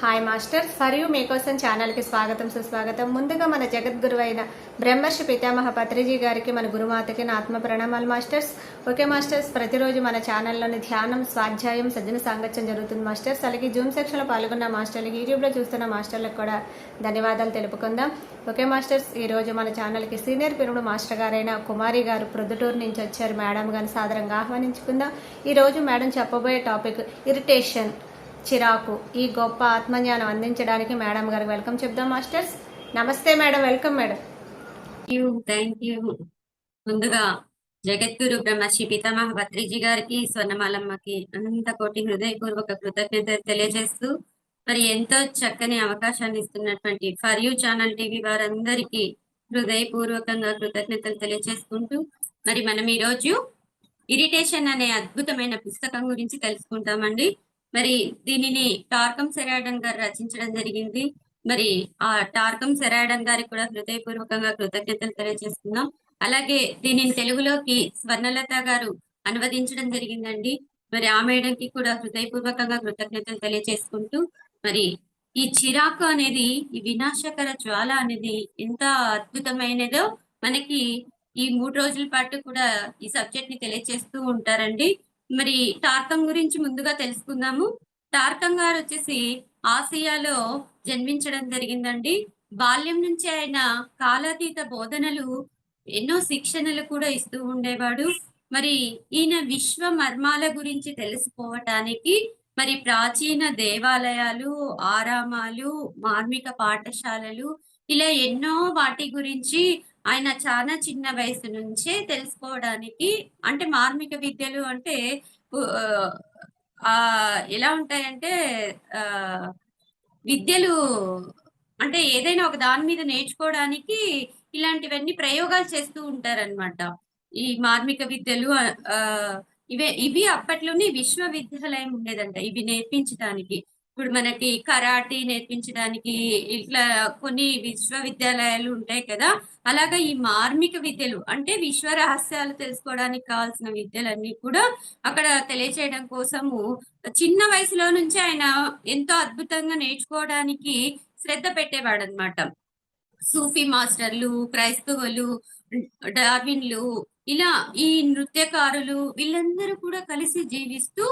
Hi master, for you మీకోసం ఛానల్కి స్వాగతం సుస్వాగతం. ముందుగా మన జగద్గురు అయిన బ్రహ్మర్షి పితామహ పత్రిజీ గారికి, మన గురుమాతకి నా ఆత్మ ప్రణామాలు మాస్టర్స్. ఓకే మాస్టర్స్, ప్రతిరోజు మన ఛానల్లోని ధ్యానం, స్వాధ్యాయం, సజ్జన సాంగత్యం జరుగుతుంది మాస్టర్స్. అలాగే జూమ్ సెక్షన్లో పాల్గొన్న మాస్టర్లకి, యూట్యూబ్లో చూస్తున్న మాస్టర్లకు కూడా ధన్యవాదాలు తెలుపుకుందాం. ఓకే మాస్టర్స్, ఈరోజు మన ఛానల్కి సీనియర్ పిరుడు మాస్టర్ గారైన కుమారి గారు ప్రొద్దుటూరు నుంచి వచ్చారు. మేడం గారిని సాదరంగా ఆహ్వానించుకుందాం. ఈరోజు మేడం చెప్పబోయే టాపిక్ ఇరిటేషన్, చిరాకు. ఈ గొప్ప ఆత్మజ్ఞానం అందించడానికి మేడం గారికి వెల్కమ్ చెప్దాం మాస్టర్స్. నమస్తే madam, welcome madam. Thank you. ముందుగా జగద్గురు బ్రహ్మశ్రీ పితామహ భత్రిజీ గారికి, స్వర్ణమాలమ్మకి అనంత కోటి హృదయపూర్వక కృతజ్ఞతలు తెలియజేస్తూ, మరి ఎంతో చక్కని అవకాశాన్ని ఇస్తున్నటువంటి ఫర్ యూ ఛానల్ టీవీ వారందరికీ హృదయపూర్వకంగా కృతజ్ఞతలు తెలియజేసుకుంటూ, మరి మనం ఈరోజు ఇరిటేషన్ అనే అద్భుతమైన పుస్తకం గురించి తెలుసుకుంటామండి. మరి దీనిని టార్కం సెరాడన్ గారు రచించడం జరిగింది. మరి ఆ టార్కం సెరాడన్ గారికి కూడా హృదయపూర్వకంగా కృతజ్ఞతలు తెలియజేస్తున్నాం. అలాగే దీనిని తెలుగులోకి స్వర్ణలత గారు అనువదించడం జరిగిందండి. మరి ఆ మేడంకి కూడా హృదయపూర్వకంగా కృతజ్ఞతలు తెలియజేసుకుంటూ, మరి ఈ చిరాకు అనేది, ఈ వినాశకర జ్వాల అనేది ఎంత అద్భుతమైనదో మనకి ఈ 3 రోజుల పాటు కూడా ఈ సబ్జెక్ట్ ని తెలియజేస్తూ ఉంటారండి. మరి టార్కం గురించి ముందుగా తెలుసుకుందాము. టార్కం గారు వచ్చేసి ఆసియాలో జన్మించడం జరిగిందండి. బాల్యం నుంచి ఆయన కాలాతీత బోధనలు, ఎన్నో శిక్షణలు కూడా ఇస్తూ ఉండేవాడు. మరి ఈయన విశ్వ మర్మాల గురించి తెలుసుకోవటానికి మరి ప్రాచీన దేవాలయాలు, ఆరామాలు, మార్మిక పాఠశాలలు, ఇలా ఎన్నో వాటి గురించి ఆయన చాలా చిన్న వయసు నుంచే తెలుసుకోవడానికి, అంటే మార్మిక విద్యలు అంటే ఎలా ఉంటాయంటే విద్యలు అంటే ఏదైనా ఒక దాని మీద నేర్చుకోవడానికి ఇలాంటివన్నీ ప్రయోగాలు చేస్తూ ఉంటారనమాట. ఈ మార్మిక విద్యలు ఇవి అప్పట్లోనే విశ్వవిద్యాలయం ఉండేదంట ఇవి నేర్పించడానికి. ఇప్పుడు మనకి కరాటీ నేర్పించడానికి ఇట్లా కొన్ని విశ్వవిద్యాలయాలు ఉంటాయి కదా. అలాగా ఈ మార్మిక విద్యలు అంటే విశ్వ రహస్యాలు తెలుసుకోవడానికి కావాల్సిన విద్యలన్నీ కూడా అక్కడ తెలియచేయడం కోసము చిన్న వయసులో నుంచి ఆయన ఎంతో అద్భుతంగా నేర్చుకోవడానికి శ్రద్ధ పెట్టేవాడనమాట. సూఫీ మాస్టర్లు, క్రైస్తవులు, డార్విన్లు, ఇలా ఈ నృత్యకారులు వీళ్ళందరూ కూడా కలిసి జీవిస్తూ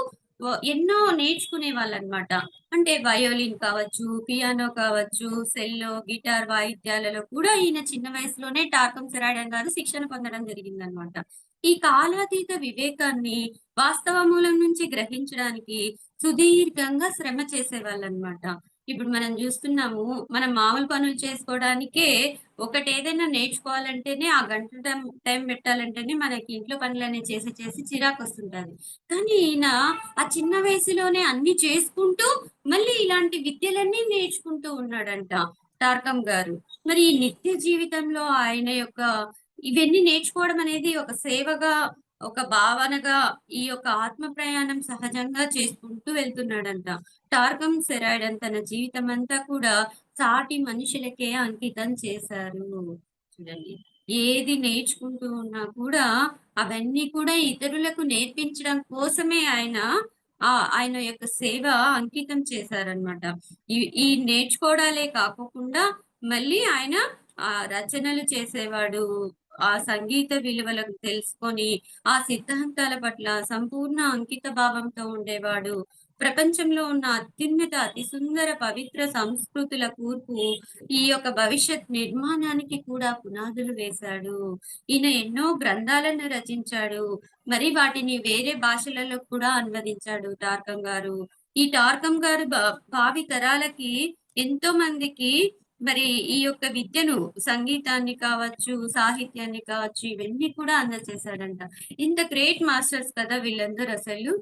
ఎన్నో నేర్చుకునే వాళ్ళనమాట. అంటే వయోలిన్ కావచ్చు, పియానో కావచ్చు, సెల్లో, గిటార్ వాయిద్యాలలో కూడా ఈయన చిన్న వయసులోనే టార్కం సెరాడన్ గారు శిక్షణ పొందడం జరిగిందనమాట. ఈ కాలాతీత వివేకాన్ని వాస్తవ మూలం నుంచి గ్రహించడానికి సుదీర్ఘంగా శ్రమ చేసేవాళ్ళనమాట. ఇప్పుడు మనం చూస్తున్నాము, మనం మామూలు పనులు చేసుకోవడానికే ఏదైనా నేర్చుకోవాలంటేనే ఆ గంట టైం పెట్టాలంటేనే మనకి ఇంట్లో పనులన్నీ చేసి చేసి చిరాకొస్తుంటది. కానీ ఈయన ఆ చిన్న వయసులోనే అన్ని చేసుకుంటూ మళ్ళీ ఇలాంటి విద్యలన్నీ నేర్చుకుంటూ ఉన్నాడంట టార్కం గారు. మరి ఈ నిత్య జీవితంలో ఆయన యొక్క ఇవన్నీ నేర్చుకోవడం అనేది ఒక సేవగా, ఒక భావనగా, ఈ యొక్క ఆత్మ ప్రయాణం సహజంగా చేసుకుంటూ వెళ్తున్నాడంట. టార్కం సెరాడన్ తన జీవితం అంతా కూడా సాటి మనుషులకే అంకితం చేశారు. చూడండి, ఏది నేర్చుకుంటూ ఉన్నా కూడా అవన్నీ కూడా ఇతరులకు నేర్పించడం కోసమే ఆయన యొక్క సేవ అంకితం చేశారనమాట. ఈ నేర్చుకోవడాలే కాకుండా మళ్ళీ ఆయన రచనలు చేసేవాడు. ఆ సంగీత విలువలను తెలుసుకొని ఆ సిద్ధాంతాల పట్ల సంపూర్ణ అంకిత భావంతో ఉండేవాడు. ప్రపంచంలో ఉన్న అత్యున్నత, అతి సుందర, పవిత్ర సంస్కృతుల కూర్పు ఈ యొక్క భవిష్యత్ నిర్మాణానికి కూడా పునాదులు వేశాడు. ఈయన ఎన్నో గ్రంథాలను రచించాడు. మరి వాటిని వేరే భాషలలో కూడా అనువదించాడు టార్కం గారు. ఈ టార్కం గారు భావి తరాలకి ఎంతో మందికి మరి ఈ యొక్క విద్యను, సంగీతాన్ని కావచ్చు, సాహిత్యాన్ని కావచ్చు, ఇవన్నీ కూడా అందజేశాడంట. ఇంత గ్రేట్ మాస్టర్స్ కదా వీళ్ళందరూ అసలు.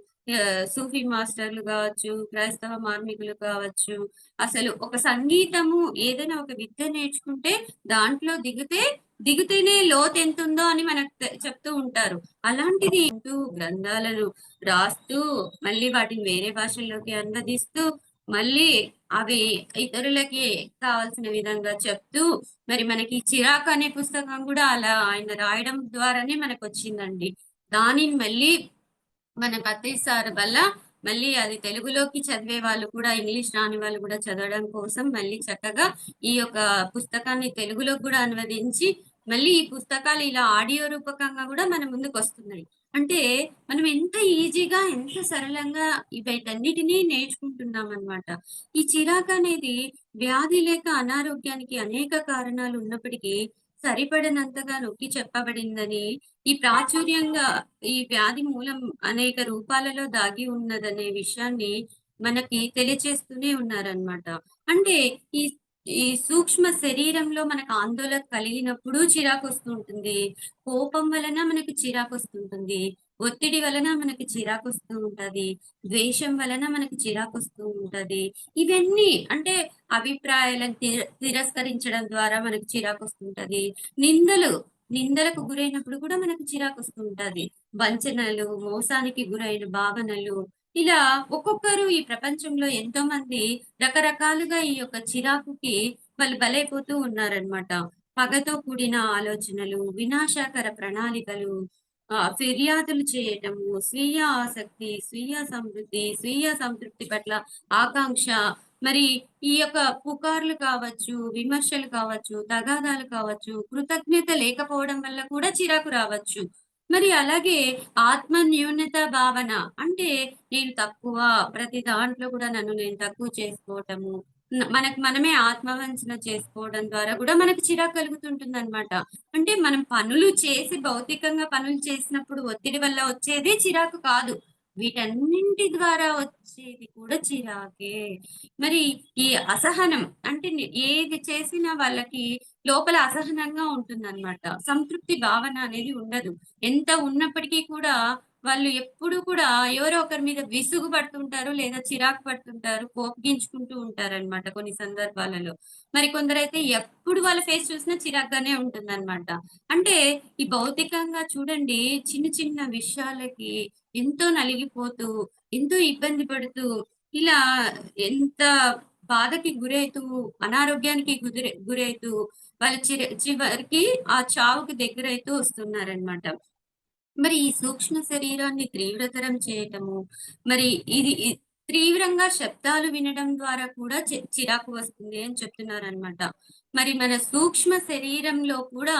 సూఫీ మాస్టర్లు కావచ్చు, క్రైస్తవ మార్మికులు కావచ్చు. అసలు ఒక సంగీతము, ఏదైనా ఒక విద్య నేర్చుకుంటే దాంట్లో దిగితేనే లోతు ఎంతుందో అని మనకు చెప్తూ ఉంటారు. అలాంటిది గ్రంథాలను రాస్తూ మళ్ళీ వాటిని వేరే భాషల్లోకి అనువదిస్తూ మళ్ళీ అవి ఇతరులకి కావాల్సిన విధంగా చెప్తూ, మరి మనకి చిరాకు అనే పుస్తకం కూడా అలా ఆయన రాయడం ద్వారానే మనకు వచ్చిందండి. దానిని మళ్ళీ మన పత్రి సార్ వల్ల మళ్ళీ అది తెలుగులోకి చదివే వాళ్ళు కూడా, ఇంగ్లీష్ రాని వాళ్ళు కూడా చదవడం కోసం మళ్ళీ చక్కగా ఈ యొక్క పుస్తకాన్ని తెలుగులోకి కూడా అనువదించి, మళ్ళీ ఈ పుస్తకాలు ఇలా ఆడియో రూపకంగా కూడా మన ముందుకొస్తున్నాయి. అంటే మనం ఎంత ఈజీగా, ఎంత సరళంగా వీటన్నిటిని నేర్చుకుంటున్నామనమాట. ఈ చిరాకనేది వ్యాధి లేక అనారోగ్యానికి అనేక కారణాలు ఉన్నప్పటికీ, సరిపడనంతగా నొక్కి చెప్పబడిందని, ఈ ప్రాచుర్యంగా ఈ వ్యాధి మూలం అనేక రూపాలలో దాగి ఉన్నదనే విషయాన్ని మనకి తెలియచేస్తూనే ఉన్నారనమాట. అంటే ఈ ఈ సూక్ష్మ శరీరంలో మనకు ఆందోళన కలిగినప్పుడు చిరాకొస్తూ ఉంటుంది. కోపం వలన మనకి చిరాకొస్తుంటుంది. ఒత్తిడి వలన మనకి చిరాకొస్తూ ఉంటది. ద్వేషం వలన మనకి చిరాకొస్తూ ఉంటది. ఇవన్నీ అంటే అభిప్రాయాలను తిరస్కరించడం ద్వారా మనకు చిరాకొస్తుంటది. నిందలు, నిందలకు గురైనప్పుడు కూడా మనకు చిరాకొస్తూ ఉంటది. వంచనలు, మోసానికి గురైన భావనలు, ఇలా ఒక్కొక్కరు ఈ ప్రపంచంలో ఎంతోమంది రకరకాలుగా ఈ యొక్క చిరాకుకి వాళ్ళు బలైపోతూ ఉన్నారనమాట. పగతో కూడిన ఆలోచనలు, వినాశకర ప్రణాళికలు, ఫిర్యాదులు చేయటము, స్వీయ ఆసక్తి, స్వీయ సమృద్ధి, స్వీయ సంతృప్తి పట్ల ఆకాంక్ష, మరి ఈ యొక్క పుకార్లు కావచ్చు, విమర్శలు కావచ్చు, తగాదాలు కావచ్చు, కృతజ్ఞత లేకపోవడం వల్ల కూడా చిరాకు రావచ్చు. మరి అలాగే ఆత్మ న్యూనత భావన అంటే నేను తక్కువ, ప్రతి దాంట్లో కూడా నన్ను నేను తక్కువ చేసుకోవటము. మనకు మనమే ఆత్మవంచన చేసుకోవడం ద్వారా కూడా మనకు చిరాకు కలుగుతుంటుందనమాట. అంటే మనం పనులు చేసి భౌతికంగా పనులు చేసినప్పుడు ఒత్తిడి వల్ల వచ్చేదే చిరాకు కాదు. వీటన్నింటి ద్వారా వచ్చేది కూడా చిరాకే. మరి ఈ అసహనం అంటే ఏది చేసినా వాళ్ళకి లోపల అసహనంగా ఉంటుందనమాట. సంతృప్తి భావన అనేది ఉండదు. ఎంత ఉన్నప్పటికీ కూడా వాళ్ళు ఎప్పుడు కూడా ఎవరో ఒకరి మీద విసుగు పడుతుంటారు, లేదా చిరాకు పడుతుంటారు, కోపగించుకుంటూ ఉంటారనమాట కొన్ని సందర్భాలలో. మరి కొందరైతే ఎప్పుడు వాళ్ళ ఫేస్ చూసినా చిరాకుగానే ఉంటుందనమాట. అంటే ఈ భౌతికంగా చూడండి, చిన్న చిన్న విషయాలకి ఎంతో నలిగిపోతూ, ఎంతో ఇబ్బంది పడుతూ, ఇలా ఎంత బాధకి గురైతూ, అనారోగ్యానికి గురైతూ, వాళ్ళు చివరికి ఆ చావుకి దగ్గరైతూ వస్తున్నారనమాట. మరి ఈ సూక్ష్మ శరీరాన్ని తీవ్రతరం చేయటము, మరి ఇది తీవ్రంగా శబ్దాలు వినడం ద్వారా కూడా చిరాకు వస్తుంది అని చెప్తున్నారనమాట. మరి మన సూక్ష్మ శరీరంలో కూడా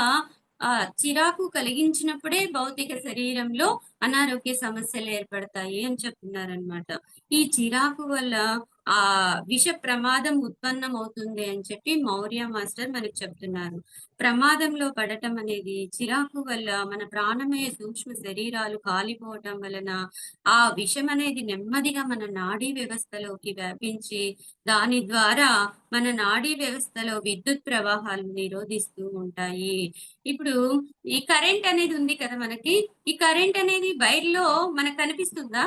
చిరాకు కలిగించినప్పుడే భౌతిక శరీరంలో అనారోగ్య సమస్యలు ఏర్పడతాయి అని చెప్తున్నారనమాట. ఈ చిరాకు వల్ల విష ప్రమాదం ఉత్పన్నమవుతుంది అని చెప్పి మౌర్య మాస్టర్ మనకు చెప్తున్నారు. ప్రమాదంలో పడటం అనేది చిరాకు వల్ల మన ప్రాణమయ సూక్ష్మ శరీరాలు కాలిపోవటం వలన ఆ విషం అనేది నెమ్మదిగా మన నాడీ వ్యవస్థలోకి వ్యాపించి దాని ద్వారా మన నాడీ వ్యవస్థలో విద్యుత్ ప్రవాహాలను నిరోధిస్తూ ఉంటాయి. ఇప్పుడు ఈ కరెంట్ అనేది ఉంది కదా మనకి. ఈ కరెంట్ అనేది వైర్‌లో మనకు కనిపిస్తుందా?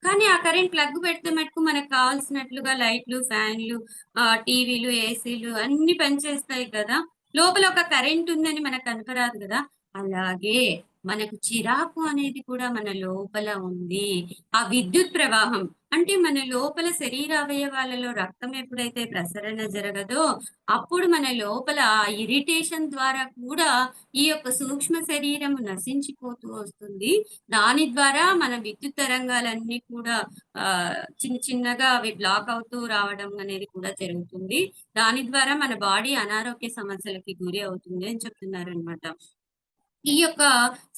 కానీ ఆ కరెంట్ ప్లగ్ పెడితే మటుకు మనకు కావాల్సినట్లుగా లైట్లు, ఫ్యాన్‌లు, టీవీలు, ఏసీలు అన్నీ పనిచేస్తాయి కదా! లోపల ఒక కరెంట్ ఉందని మనకు కనపరాదు గదా! అలాగే మనకు చిరాకు అనేది కూడా మన లోపల ఉంది. ఆ విద్యుత్ ప్రవాహం అంటే మన లోపల శరీర అవయవాలలో రక్తం ఎప్పుడైతే ప్రసరణ జరగదో, అప్పుడు మన లోపల ఆ ఇరిటేషన్ ద్వారా కూడా ఈ యొక్క సూక్ష్మ శరీరము నశించిపోతూ వస్తుంది. దాని ద్వారా మన విద్యుత్ తరంగాలన్నీ కూడా చిన్న చిన్నగా అవి బ్లాక్ అవుతూ రావడం అనేది కూడా జరుగుతుంది. దాని ద్వారా మన బాడీ అనారోగ్య సమస్యలకి గురి అవుతుంది అని చెప్తున్నారనమాట. ఈ యొక్క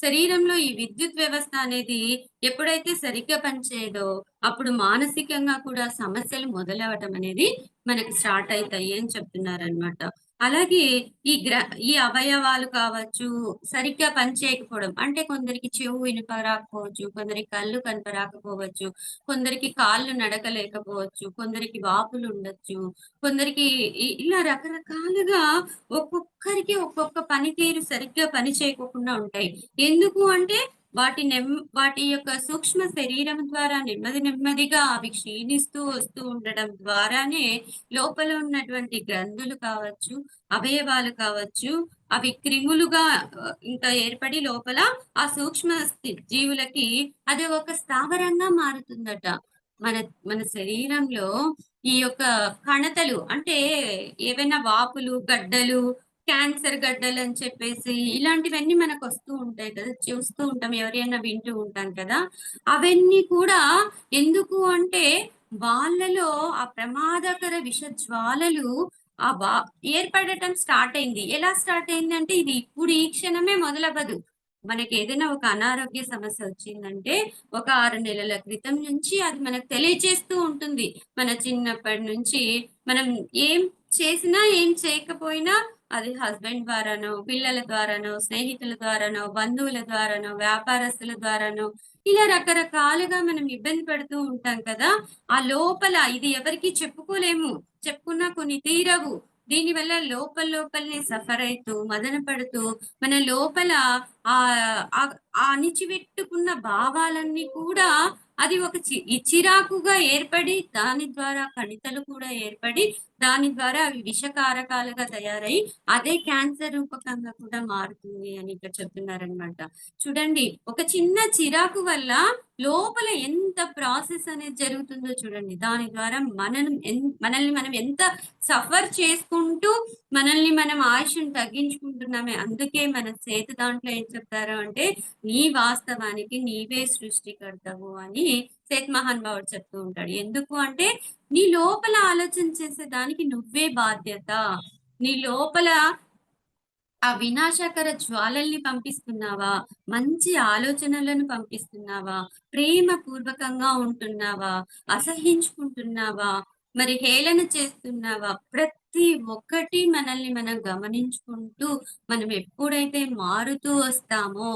శరీరంలో ఈ విద్యుత్ వ్యవస్థ అనేది ఎప్పుడైతే సరిగ్గా పనిచేయదో, అప్పుడు మానసికంగా కూడా సమస్యలు మొదలవ్వటం అనేది మనకి స్టార్ట్ అయితాయి అని చెప్తున్నారనమాట. అలాగే ఈ ఈ అవయవాలు కావచ్చు, సరిగ్గా పనిచేయకపోవడం. అంటే కొందరికి చెవు వినపరాకపోవచ్చు, కొందరికి కళ్ళు కనపరాకపోవచ్చు, కొందరికి కాళ్ళు నడకలేకపోవచ్చు, కొందరికి వాపులుండొచ్చు, కొందరికి ఇలా రకరకాలుగా ఒక్కొక్కరికి ఒక్కొక్క పనితీరు సరిగ్గా పని చేయకోకుండా ఉంటాయి. ఎందుకు అంటే వాటి యొక్క సూక్ష్మ శరీరం ద్వారా నెమ్మది నెమ్మదిగా అవి క్షీణిస్తూ వస్తూ ఉండడం ద్వారానే లోపల ఉన్నటువంటి గ్రంథులు కావచ్చు, అవయవాలు కావచ్చు, అవి క్రిములుగా ఇంకా ఏర్పడి లోపల ఆ సూక్ష్మ జీవులకి అది ఒక స్థావరంగా మారుతుందట. మన మన శరీరంలో ఈ యొక్క కణతలు అంటే ఏవైనా వాపులు, గడ్డలు క్యాన్సర్ గడ్డలని చెప్పేసి ఇలాంటివన్నీ మనకొస్తూ ఉంటాయి కదా! చూస్తూ ఉంటాం. ఎవరైనా వింటూ ఉంటాం కదా! అవన్నీ కూడా ఎందుకు అంటే, వాళ్ళలో ఆ ప్రమాదకర విష జ్వాలలు ఆ వా ఏర్పడటం స్టార్ట్ అయింది. ఎలా స్టార్ట్ అయిందంటే, ఇది ఇప్పుడు ఈ క్షణమే మొదలవ్వదు. మనకేదైనా ఒక అనారోగ్య సమస్య వచ్చిందంటే, ఒక 6 నెలల క్రితం నుంచి అది మనకు తెలియచేస్తూ ఉంటుంది. మన చిన్నప్పటి నుంచి మనం ఏం చేసినా, ఏం చేయకపోయినా అది హస్బెండ్ ద్వారానో, పిల్లల ద్వారానో, స్నేహితుల ద్వారానో, బంధువుల ద్వారానో, వ్యాపారస్తుల ద్వారానో, ఇలా రకరకాలుగా మనం ఇబ్బంది పడుతూ ఉంటాం కదా! ఆ లోపల ఇది ఎవరికీ చెప్పుకోలేము. చెప్పుకున్నా కొన్ని తీరవు. దీనివల్ల లోపలనే సఫర్ అయితూ, మదన పడుతూ, మన లోపల ఆ అణిచిపెట్టుకున్న భావాలన్నీ కూడా అది ఒక చిరాకుగా ఏర్పడి, దాని ద్వారా కణితలు కూడా ఏర్పడి, దాని ద్వారా అవి విషకారకాలుగా తయారై, అదే క్యాన్సర్ రూపకంగా కూడా మారుతుంది అని ఇక్కడ చెప్తున్నారనమాట. చూడండి, ఒక చిన్న చిరాకు వల్ల లోపల ఎంత ప్రాసెస్ అనేది జరుగుతుందో చూడండి. దాని ద్వారా మనల్ని మనం ఎంత సఫర్ చేసుకుంటూ, మనల్ని మనం ఆయుష్‌ని తగ్గించుకుంటున్నామే. అందుకే మన చేతి దాంట్లో ఏం చెప్తారు అంటే, "నీ వాస్తవానికి నీవే సృష్టికర్తవు" అని సేత్ మహానుభావుడు చెప్తూ ఉంటాడు. ఎందుకు అంటే, నీ లోపల ఆలోచన చేసే దానికి నువ్వే బాధ్యత. నీ లోపల ఆ వినాశకర జ్వాలల్ని పంపిస్తున్నావా? మంచి ఆలోచనలను పంపిస్తున్నావా? ప్రేమ పూర్వకంగా ఉంటున్నావా? అసహించుకుంటున్నావా? మరి హేళన చేస్తున్నావా? ప్రతి ఒక్కటి మనల్ని మనం గమనించుకుంటూ, మనం ఎప్పుడైతే మారుతూ వస్తామో,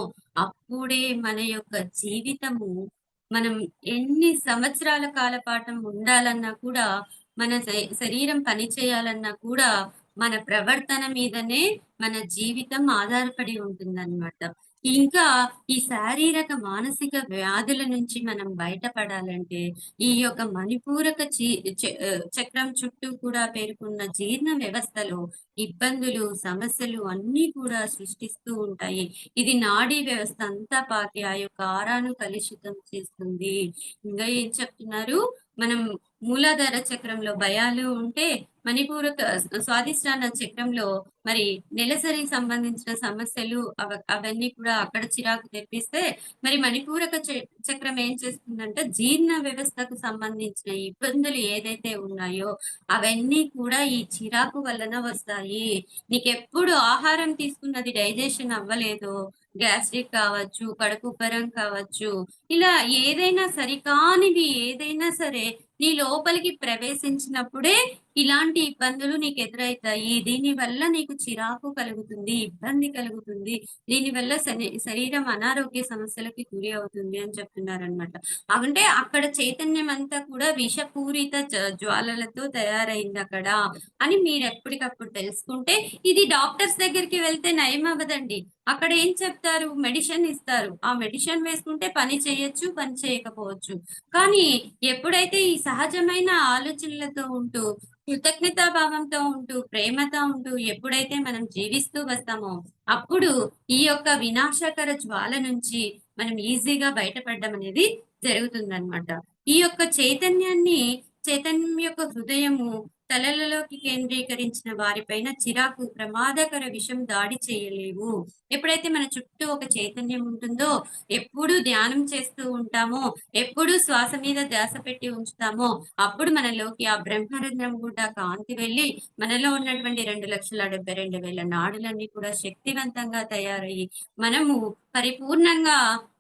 అప్పుడే మన యొక్క జీవితము మనం ఎన్ని సంవత్సరాల కాలపాఠం ఉండాలన్నా కూడా, మన శరీరం పని చేయాలన్నా కూడా, మన ప్రవర్తన మీదనే మన జీవితం ఆధారపడి ఉంటుందన్నమాట. ఇంకా ఈ శారీరక, మానసిక వ్యాధుల నుంచి మనం బయటపడాలంటే, ఈ యొక్క మణిపూరక చక్రం చుట్టూ కూడా పేరుకున్న జీర్ణ వ్యవస్థలో ఇబ్బందులు, సమస్యలు అన్నీ కూడా సృష్టిస్తూ ఉంటాయి. ఇది నాడీ వ్యవస్థ అంతా పాకి ఆ యొక్క ఆరాను కలుషితం చేస్తుంది. ఇంకా ఏం చెప్తున్నారు? మనం మూలాధార చక్రంలో భయాలు ఉంటే, మణిపూరక స్వాదిష్టాన చక్రంలో మరి నెలసరికి సంబంధించిన సమస్యలు అవన్నీ కూడా అక్కడ చిరాకు తెప్పిస్తే, మరి మణిపూరక చక్రం ఏం చేస్తుందంటే, జీర్ణ వ్యవస్థకు సంబంధించిన ఇబ్బందులు ఏదైతే ఉన్నాయో, అవన్నీ కూడా ఈ చిరాకు వలన వస్తాయి. నీకెప్పుడు ఆహారం తీసుకున్నది డైజెషన్ అవ్వలేదో, గ్యాస్ట్రిక్ కావచ్చు, కడుపుబ్బరం కావచ్చు, ఇలా ఏదైనా సరికానివి ఏదైనా సరే నీ లోపలికి ప్రవేశించినప్పుడే ఇలాంటి ఇబ్బందులు నీకు ఎదురైతాయి. దీనివల్ల నీకు చిరాకు కలుగుతుంది, ఇబ్బంది కలుగుతుంది. దీనివల్ల శరీరం అనారోగ్య సమస్యలకి గురి అవుతుంది అని చెప్తున్నారనమాట. అంటే అక్కడ చైతన్యం అంతా కూడా విషపూరిత జ్వాలలతో తయారైందక్కడ అని మీరెప్పటికప్పుడు తెలుసుకుంటే, ఇది డాక్టర్స్ దగ్గరికి వెళ్తే నయమవ్వదండి. అక్కడ ఏం చెప్తారు? మెడిసిన్ ఇస్తారు. ఆ మెడిసిన్ వేసుకుంటే పని చేయొచ్చు, పని చేయకపోవచ్చు. కానీ ఎప్పుడైతే ఈ సహజమైన ఆలోచనలతో ఉంటూ, కృతజ్ఞతా భావంతో ఉంటూ, ప్రేమతో ఉంటూ ఎప్పుడైతే మనం జీవిస్తూ వస్తామో, అప్పుడు ఈ యొక్క వినాశకర జ్వాల నుంచి మనం ఈజీగా బయటపడడం అనేది జరుగుతుందనమాట. ఈ యొక్క చైతన్యం యొక్క హృదయము తలలలోకి కేంద్రీకరించిన వారిపైన చిరాకు, ప్రమాదకర విషం దాడి చేయలేవు. ఎప్పుడైతే మన చుట్టూ ఒక చైతన్యం ఉంటుందో, ఎప్పుడూ ధ్యానం చేస్తూ ఉంటామో, ఎప్పుడూ శ్వాస మీద ధ్యాస పెట్టి ఉంచుతామో, అప్పుడు మనలోకి ఆ బ్రహ్మరంధ్రం గుండా కాంతి వెళ్ళి, మనలో ఉన్నటువంటి 2,72,000 నాడులన్నీ కూడా శక్తివంతంగా తయారయ్యి, మనము పరిపూర్ణంగా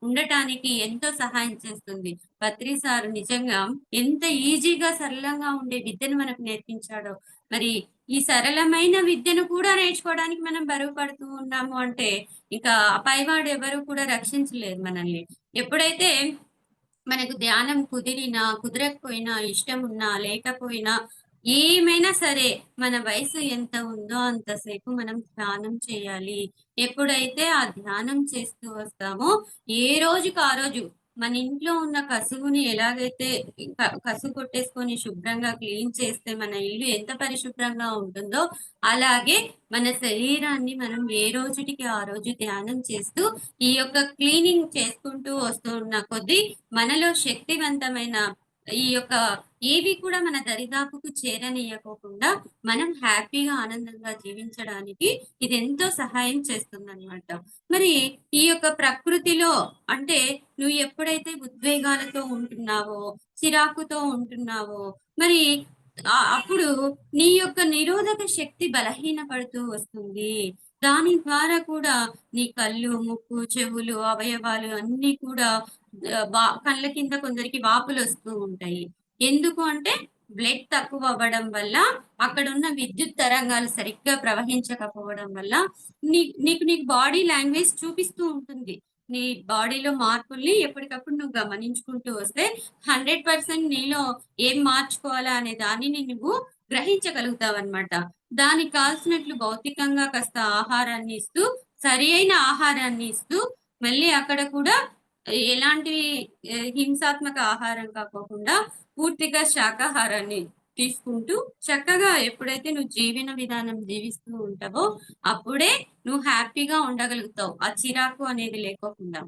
ఉండటానికి ఎంతో సహాయం చేస్తుంది. పత్రి సారు నిజంగా ఎంత ఈజీగా, సరళంగా ఉండే విద్యను మనకు నేర్పించాడో, మరి ఈ సరళమైన విద్యను కూడా నేర్చుకోవడానికి మనం బరువు పడుతూ ఉన్నాము అంటే, ఇంకా ఆ పైవాడు ఎవరు కూడా రక్షించలేరు మనల్ని. ఎప్పుడైతే మనకు ధ్యానం కుదిరినా, కుదరకపోయినా, ఇష్టమున్నా, లేకపోయినా, ఏమైనా సరే మన వయసు ఎంత ఉందో అంతసేపు మనం ధ్యానం చేయాలి. ఎప్పుడైతే ఆ ధ్యానం చేస్తూ వస్తామో, ఏ రోజుకి ఆ రోజు మన ఇంట్లో ఉన్న కసువుని ఎలాగైతే కసువు కొట్టేసుకొని శుభ్రంగా క్లీన్ చేస్తే మన ఇల్లు ఎంత పరిశుభ్రంగా ఉంటుందో, అలాగే మన శరీరాన్ని మనం ఏ రోజుటికి ఆ రోజు ధ్యానం చేస్తూ, ఈ యొక్క క్లీనింగ్ చేసుకుంటూ వస్తూ ఉన్న కొద్దీ మనలో శక్తివంతమైన ఈ యొక్క ఏవి కూడా మన దరిదాపుకు చేరనీయకోకుండా మనం హ్యాపీగా, ఆనందంగా జీవించడానికి ఇదెంతో సహాయం చేస్తుందనమాట. మరి ఈ యొక్క ప్రకృతిలో అంటే నువ్వు ఎప్పుడైతే ఉద్వేగాలతో ఉంటున్నావో, చిరాకుతో ఉంటున్నావో, మరి అప్పుడు నీ యొక్క నిరోధక శక్తి బలహీనపడుతూ వస్తుంది. దాని ద్వారా కూడా నీ కళ్ళు, ముక్కు, చెవులు, అవయవాలు అన్నీ కూడా కళ్ళ కింద కొందరికి వాపులొస్తూ ఉంటాయి. ఎందుకు అంటే బ్లడ్ తక్కువ అవ్వడం వల్ల, అక్కడున్న విద్యుత్ తరంగాలు సరిగ్గా ప్రవహించకపోవడం వల్ల నీకు బాడీ లాంగ్వేజ్ చూపిస్తూ ఉంటుంది. నీ బాడీలో మార్పుల్ని ఎప్పటికప్పుడు నువ్వు గమనించుకుంటూ వస్తే 100% నీలో ఏం మార్చుకోవాలా అనే దానిని నువ్వు గ్రహించగలుగుతావన్నమాట. దానికి కావాల్సినట్లు భౌతికంగా కాస్త ఆహారాన్ని ఇస్తూ, సరి అయిన ఆహారాన్ని ఇస్తూ, మళ్ళీ అక్కడ కూడా ఎలాంటి హింసాత్మక ఆహారం కాకోకుండా పూర్తిగా శాకాహారాన్ని తీసుకుంటూ చక్కగా ఎప్పుడైతే నువ్వు జీవన విధానం జీవిస్తూ ఉంటావో అప్పుడే నువ్వు హ్యాపీగా ఉండగలుగుతావు. ఆ చిరాకు అనేది లేకోకుండా.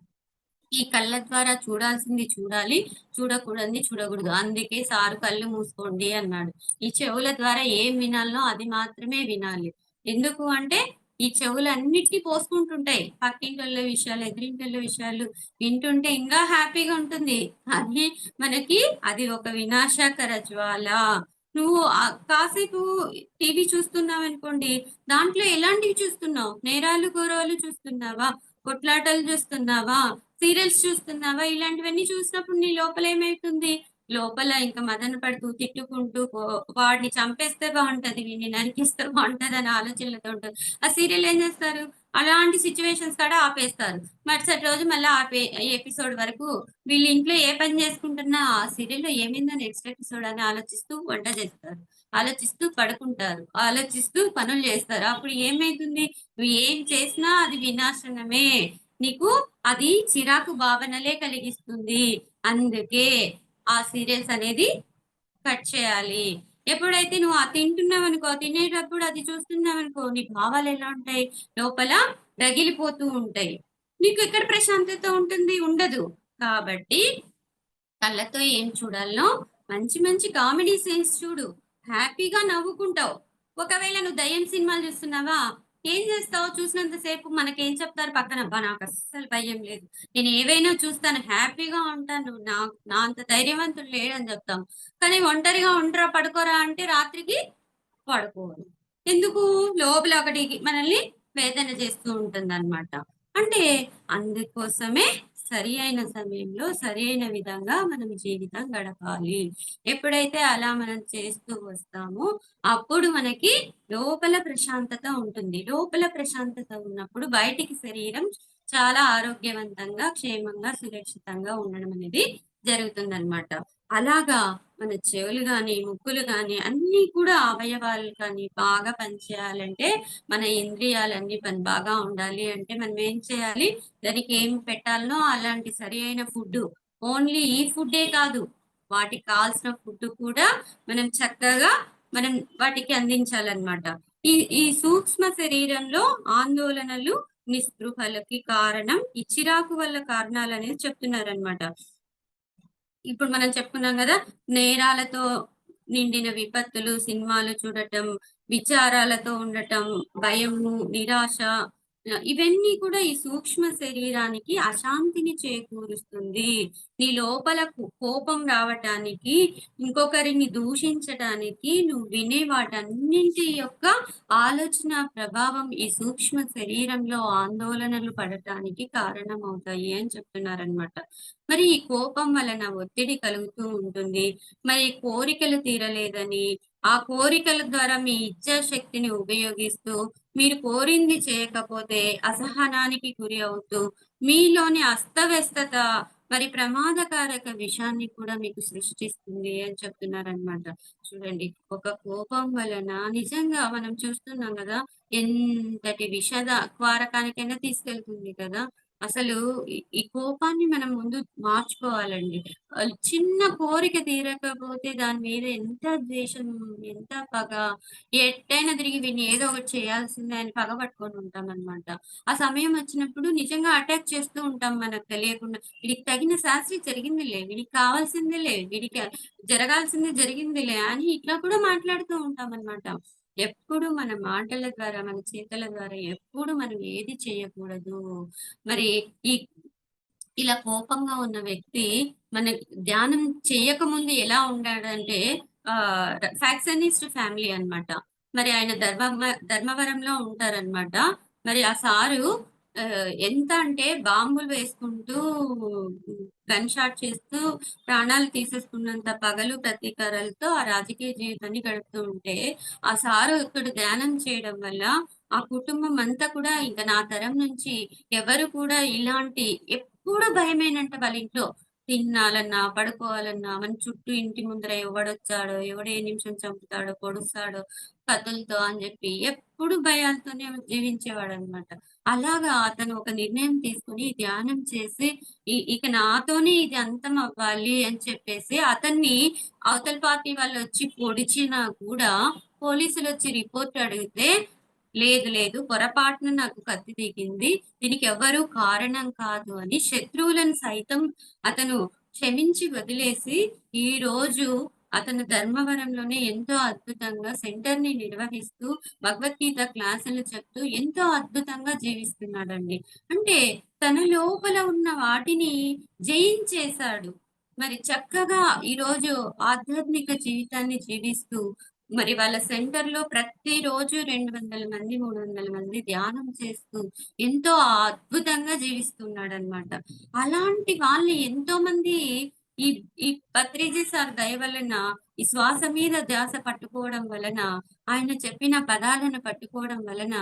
ఈ కళ్ళ ద్వారా చూడాల్సింది చూడాలి. చూడకూడనిది చూడకూడదు. అందుకే సారు కళ్ళు మూసుకోండి అన్నాడు. ఈ చెవుల ద్వారా ఏం వినాలనో అది మాత్రమే వినాలి. ఎందుకు అంటే ఈ చెవులన్నిటికి పోసుకుంటుంటాయి. పక్కింటోళ్ళ విషయాలు, ఎదురింటోళ్ళ విషయాలు వింటుంటే ఇంకా హ్యాపీగా ఉంటుంది. కానీ మనకి అది ఒక వినాశకర జ్వాల. నువ్వు కాసేపు టీవీ చూస్తున్నావనుకోండి, దాంట్లో ఎలాంటివి చూస్తున్నావు? నేరాలు, ఘోరాలు చూస్తున్నావా? కొట్లాటలు చూస్తున్నావా? సీరియల్స్ చూస్తున్నావా? ఇలాంటివన్నీ చూసినప్పుడు నీ లోపల ఏమైతుంది? లోపల ఇంక మదన పడుతూ, తిట్టుకుంటూ వాడిని చంపేస్తే బావుంటది, వీడిని నరికిస్తే బావుంటదని ఆలోచనలతో ఉంటది. ఆ సీరియల్ ఏం చేస్తారు? అలాంటి సిట్యుయేషన్స్ కాడ ఆపేస్తారు. మరుసటి రోజు మళ్ళా ఎపిసోడ్ వరకు వీళ్ళు ఇంట్లో ఏ పని చేసుకుంటున్నా ఆ సీరియల్‌లో ఏమైందో నెక్స్ట్ ఎపిసోడ్ అని ఆలోచిస్తూ వంట చేస్తారు. ఆలోచిస్తూ పడుకుంటారు. ఆలోచిస్తూ పనులు చేస్తారు. అప్పుడు ఏమైతుంది? నువ్వు ఏం చేసినా అది వినాశనమే. నీకు అది చిరాకు భావనలే కలిగిస్తుంది. అందుకే ఆ సీరియల్స్ అనేది కట్ చేయాలి. ఎప్పుడైతే నువ్వు తింటున్నావనుకో, తినేటప్పుడు అది చూస్తున్నావనుకో, నీ భావాలెలా ఉంటాయి? లోపల రగిలిపోతూ ఉంటాయి. నీకు ఎక్కడ ప్రశాంతత ఉంటుంది? ఉండదు. కాబట్టి కళ్ళతో ఏం చూడాలనో మంచి మంచి కామెడీ సీన్స్ చూడు. హ్యాపీగా నవ్వుకుంటావు. ఒకవేళ నువ్వు దెయ్యం సినిమాలు చూస్తున్నావా? ఏం చేస్తావు? చూసినంత సేపు మనకేం చెప్తారు పక్కన? అబ్బా! నాకస్సలు భయం లేదు. నేను ఏవైనా చూస్తాను. హ్యాపీగా ఉంటాను. నా అంత ధైర్యవంతుడు లేడని చెప్తాం. కానీ ఒంటరిగా ఉండరా, పడుకోరా అంటే రాత్రికి పడుకోరు. ఎందుకు? లోపల ఒకటి మనల్ని వేదన చేస్తూ ఉంటుందన్నమాట. అంటే అందుకోసమే సరి అయిన సమయంలో, సరి అయిన విధంగా మనం జీవితం గడపాలి. ఎప్పుడైతే అలా మనం చేస్తూ వస్తామో, అప్పుడు మనకి లోపల ప్రశాంతత ఉంటుంది. లోపల ప్రశాంతత ఉన్నప్పుడు బయటికి శరీరం చాలా ఆరోగ్యవంతంగా, క్షేమంగా, సురక్షితంగా ఉండడం అనేది జరుగుతుందనమాట. అలాగా మన చెవులు గాని, ముక్కులు గాని అన్నీ కూడా అవయవాలు కానీ బాగా పనిచేయాలంటే, మన ఇంద్రియాలన్నీ బాగా ఉండాలి అంటే మనం ఏం చేయాలి? దానికి ఏం పెట్టాలనో అలాంటి సరి అయిన ఫుడ్డు. ఓన్లీ ఈ ఫుడ్డే కాదు. వాటికి కావాల్సిన ఫుడ్ కూడా మనం చక్కగా మనం వాటికి అందించాలన్నమాట. ఈ ఈ సూక్ష్మ శరీరంలో ఆందోళనలు, నిస్పృహలకి కారణం ఈ చిరాకు వల్ల కారణాలనేది చెప్తున్నారన్నమాట. ఇప్పుడు మనం చెప్పుకున్నాం గదా! నేరాలతో నిండిన విపత్తులు, సినిమాలు చూడటం, విచారాలతో ఉండటం, భయము, నిరాశ ఇవన్నీ కూడా ఈ సూక్ష్మ శరీరానికి అశాంతిని చేకూరుస్తుంది. నీ లోపల కోపం రావటానికి, ఇంకొకరిని దూషించటానికి, నువ్వు వినే వాటన్నింటి యొక్క ఆలోచన ప్రభావం ఈ సూక్ష్మ శరీరంలో ఆందోళనలు పడటానికి కారణమవుతాయి అని చెప్తున్నారనమాట. మరి ఈ కోపం వలన ఒత్తిడి కలుగుతూ ఉంటుంది. మరి కోరికలు తీరలేదని, ఆ కోరికల ద్వారా మీ ఇచ్ఛాశక్తిని ఉపయోగిస్తూ, మీరు కోరింది చేయకపోతే అసహనానికి గురి అవుతూ, మీలోని అస్తవ్యస్తత మరి ప్రమాదకారక విషాన్ని కూడా మీకు సృష్టిస్తుంది అని చెప్తున్నారనమాట. చూడండి, ఒక కోపం వలన నిజంగా మనం చూస్తున్నాం గదా! ఎంతటి విషద ద్వారకానికైనా తీసుకెళ్తుంది కదా! అసలు ఈ కోపాన్ని మనం ముందు మార్చుకోవాలండి. చిన్న కోరిక తీరకపోతే దాని మీద ఎంత ద్వేషం, ఎంత పగ, ఎట్టైనా తిరిగి వీడిని ఏదో ఒకటి చేయాల్సిందే అని పగబట్టుకొని ఉంటామనమాట. ఆ సమయం వచ్చినప్పుడు నిజంగా అటాక్ చేస్తూ ఉంటాం మనకు తెలియకుండా. వీడికి తగిన శాస్త్రి జరిగిందిలే, వీడికి కావాల్సిందేలే, వీడికి జరగాల్సింది జరిగిందిలే అని ఇట్లా కూడా మాట్లాడుతూ ఉంటామనమాట. ఎప్పుడు మన మాటల ద్వారా, మన చేతల ద్వారా ఎప్పుడు మనం ఏది చేయకూడదు. మరి ఈ ఇలా కోపంగా ఉన్న వ్యక్తి మన ధ్యానం చేయకముందు ఎలా ఉన్నాడంటే ఫ్యాక్షనిస్ట్ ఫ్యామిలీ అన్నమాట. మరి ఆయన ధర్మవరంలో ఉంటారన్నమాట. మరి ఆ సారు ఎంత అంటే బాంబులు వేసుకుంటూ, గన్ షాట్ చేస్తూ ప్రాణాలు తీసేసుకున్నంత పగలు, ప్రతీకారాలతో ఆ రాజకీయ జీవితాన్ని గడుపుతూ ఉంటే, ఆ సారు ఇక్కడ ధ్యానం చేయడం వల్ల ఆ కుటుంబం అంతా కూడా ఇంక నా తరం నుంచి ఎవరు కూడా ఇలాంటి ఎప్పుడు భయమేనంట వాళ్ళ ఇంట్లో. తినాలన్నా, పడుకోవాలన్నా, మన చుట్టూ ఇంటి ముందర ఎవడొచ్చాడో, ఎవడు ఏ నిమిషం చంపుతాడో, పొడుస్తాడో కత్తులతో అని జెప్పి ఎప్పుడు భయాలతోనే జీవించేవాడనమాట. అలాగా అతను ఒక నిర్ణయం తీసుకొని ధ్యానం చేసి ఇక నాతోనే ఇది అంతం అవ్వాలి అని చెప్పేసి అతన్ని అవతల పార్టీ వాళ్ళొచ్చి పొడిచినా కూడా పోలీసులొచ్చి రిపోర్ట్ అడిగితే లేదు లేదు. పొరపాటున నాకు కత్తి దిగింది. దీనికెవ్వరు కారణం కాదు అని శత్రువులను సైతం అతను క్షమించి వదిలేసి, ఈరోజు అతను ధర్మవరంలోనే ఎంతో అద్భుతంగా సెంటర్‌ని నిర్వహిస్తూ, భగవద్గీత క్లాసులు చెప్తూ ఎంతో అద్భుతంగా జీవిస్తున్నాడండి. అంటే తన లోపల ఉన్న వాటిని జయించేశాడు. మరి చక్కగా ఈరోజు ఆధ్యాత్మిక జీవితాన్ని జీవిస్తూ మరి వాళ్ళ సెంటర్‌లో ప్రతిరోజు 200 మంది, 300 మంది ధ్యానం చేస్తూ ఎంతో అద్భుతంగా జీవిస్తున్నాడనమాట. అలాంటి వాళ్ళు ఎంతోమంది ఈ ఈ పత్రిజీ సార్ దయ వలన ఈ శ్వాస మీద ధ్యాస పట్టుకోవడం వలన, ఆయన చెప్పిన పదాలను పట్టుకోవడం వలన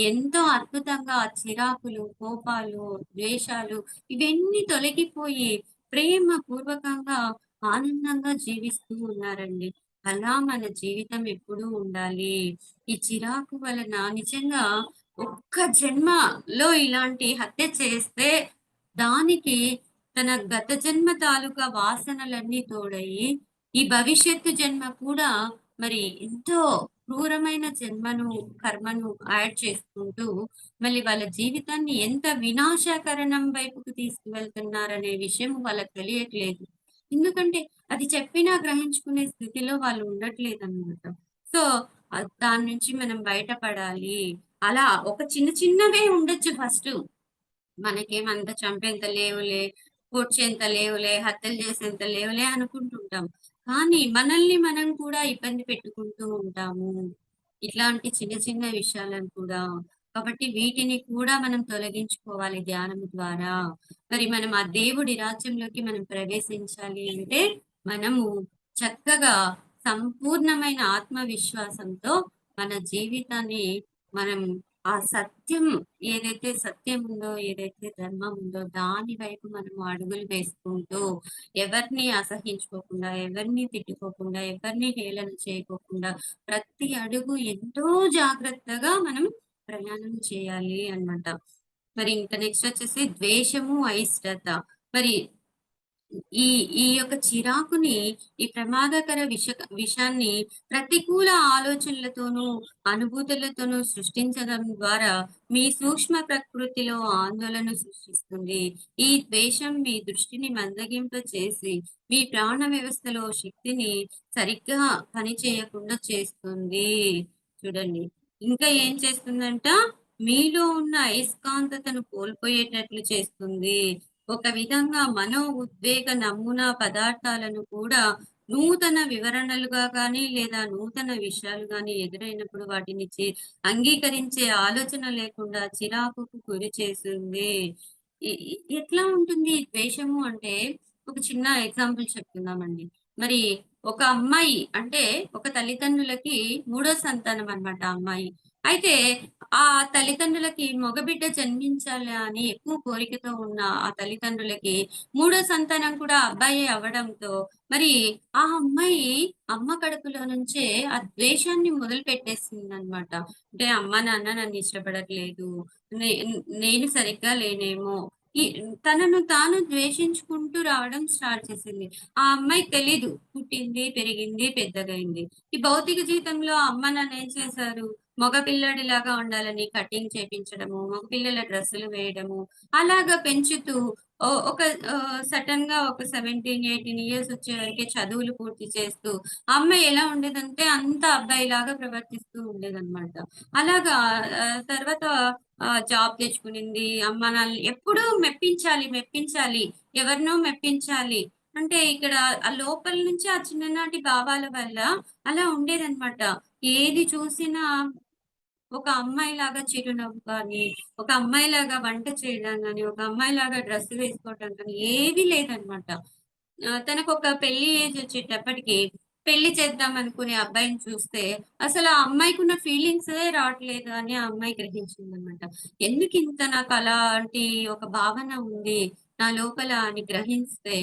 ఎంతో అద్భుతంగా ఆ చిరాకులు, కోపాలు, ద్వేషాలు ఇవన్నీ తొలగిపోయి ప్రేమ పూర్వకంగా ఆనందంగా జీవిస్తూ ఉన్నారండి. అలా మన జీవితం ఎప్పుడూ ఉండాలి. ఈ చిరాకు వలన నిజంగా ఒక్క జన్మలో ఇలాంటి హత్య చేస్తే, దానికి తన గత జన్మ తాలూకా వాసనలన్నీ తోడయి, ఈ భవిష్యత్తు జన్మ కూడా మరి ఎంతో క్రూరమైన జన్మను, కర్మను యాడ్ చేసుకుంటూ, మళ్ళీ వాళ్ళ జీవితాన్ని ఎంత వినాశకరణం వైపుకు తీసుకువెళ్తున్నారనే విషయం వాళ్ళకి తెలియట్లేదు. ఎందుకంటే అది చెప్పినా గ్రహించుకునే స్థితిలో వాళ్ళు ఉండట్లేదనమాట. సో, దాని నుంచి మనం బయటపడాలి. అలా ఒక చిన్న చిన్నవే ఉండొచ్చు ఫస్టు. మనకేమంత చంపేంత లేవులే, పొడిచేంత లేవులే, హత్యలు చేసేంత లేవులే అనుకుంటుంటాం. కానీ మనల్ని మనం కూడా ఇబ్బంది పెట్టుకుంటూ ఉంటాము. ఇట్లాంటి చిన్న చిన్న విషయాలను కూడా. కాబట్టి వీటిని కూడా మనం తొలగించుకోవాలి ధ్యానం ద్వారా. మరి మనం ఆ దేవుడి రాజ్యంలోకి మనం ప్రవేశించాలి అంటే, మనము చక్కగా సంపూర్ణమైన ఆత్మవిశ్వాసంతో మన జీవితాన్ని మనం ఆ సత్యం ఏదైతే సత్యం ఉందో, ఏదైతే ధర్మం ఉందో దాని వైపు మనము అడుగులు వేసుకుంటూ, ఎవరిని అసహించుకోకుండా, ఎవరిని తిట్టుకోకుండా, ఎవరిని హేళన చేయకోకుండా, ప్రతి అడుగు ఎంతో జాగ్రత్తగా మనం ప్రయాణం చేయాలి అన్నమాట. మరి ఇంక నెక్స్ట్ వచ్చేసి ద్వేషము, అయిష్టత. మరి ఈ ఈ యొక్క చిరాకుని, ఈ ప్రమాదకర విషాన్ని ప్రతికూల ఆలోచనలతోనూ, అనుభూతులతోనూ సృష్టించడం ద్వారా మీ సూక్ష్మ ప్రకృతిలో ఆందోళన సృష్టిస్తుంది. ఈ ద్వేషం మీ దృష్టిని మందగింపచేసి, మీ ప్రాణ వ్యవస్థలో శక్తిని సరిగ్గా పనిచేయకుండా చేస్తుంది. చూడండి. ఇంకా ఏం చేస్తుందంట, మీలో ఉన్న అయస్కాంతతను కోల్పోయేటట్లు చేస్తుంది. ఒక విధంగా మనో ఉద్వేగ నమూనా పదార్థాలను కూడా నూతన వివరణలుగా గానీ, లేదా నూతన విషయాలు గానీ ఎదురైనప్పుడు వాటిని అంగీకరించే ఆలోచన లేకుండా చిరాకుకు గురి చేస్తుంది. ఎట్లా ఉంటుంది ఈ ద్వేషము అంటే, ఒక చిన్న ఎగ్జాంపుల్ చెప్తున్నామండి. మరి ఒక అమ్మాయి అంటే, ఒక తల్లిదండ్రులకి మూడో సంతానం అన్నమాట ఆ అమ్మాయి. అయితే ఆ తల్లిదండ్రులకి మగబిడ్డ జన్మించాలి అని ఎక్కువ కోరికతో ఉన్న ఆ తల్లిదండ్రులకి మూడో సంతానం కూడా అబ్బాయే అవ్వడంతో, మరి ఆ అమ్మాయి అమ్మ కడుపులో నుంచే ఆ ద్వేషాన్ని మొదలుపెట్టేసిందనమాట. అంటే అమ్మ, నాన్న నన్ను ఇష్టపడట్లేదు. నే నేను సరిగ్గా లేనేమో, ఈ తనను తాను ద్వేషించుకుంటూ రావడం స్టార్ట్ చేసింది. ఆ అమ్మాయికి తెలీదు. పుట్టింది, పెరిగింది, పెద్దగయింది. ఈ భౌతిక జీవితంలో అమ్మ, నాన్న ఏం చేశారు? మగ పిల్లాడిలాగా ఉండాలని కటింగ్ చేపించడము, మగ పిల్లల డ్రెస్సులు వేయడము, అలాగా పెంచుతూ ఒక సడెన్‌గా ఒక 17, 18 ఇయర్స్ వచ్చేవరకే చదువులు పూర్తి చేస్తూ, ఆ అమ్మాయి ఎలా ఉండేదంటే అంతా అబ్బాయిలాగా ప్రవర్తిస్తూ ఉండేదనమాట. అలాగా తర్వాత జాబ్ తెచ్చుకునింది. అమ్మా నాన్నలని ఎప్పుడూ మెప్పించాలి, మెప్పించాలి. ఎవరినో మెప్పించాలి. అంటే ఇక్కడ ఆ లోపల నుంచి ఆ చిన్ననాటి భావాల వల్ల అలా ఉండేదనమాట. ఏది చూసినా ఒక అమ్మాయిలాగా చిరునవ్వు గాని, ఒక అమ్మాయిలాగా వంట చేయడం గాని, ఒక అమ్మాయిలాగా డ్రెస్ వేసుకోవటం గాని ఏది లేదనమాట. తనకొక పెళ్లి ఏజ్ వచ్చేటప్పటికి పెళ్లి చేద్దాం అనుకునే అబ్బాయిని చూస్తే అసలు ఆ అమ్మాయికున్న ఫీలింగ్సే రావట్లేదు అని ఆ అమ్మాయి గ్రహించిందనమాట. ఎందుకింత నాకు అలాంటి ఒక భావన ఉంది నా లోపల అని గ్రహిస్తే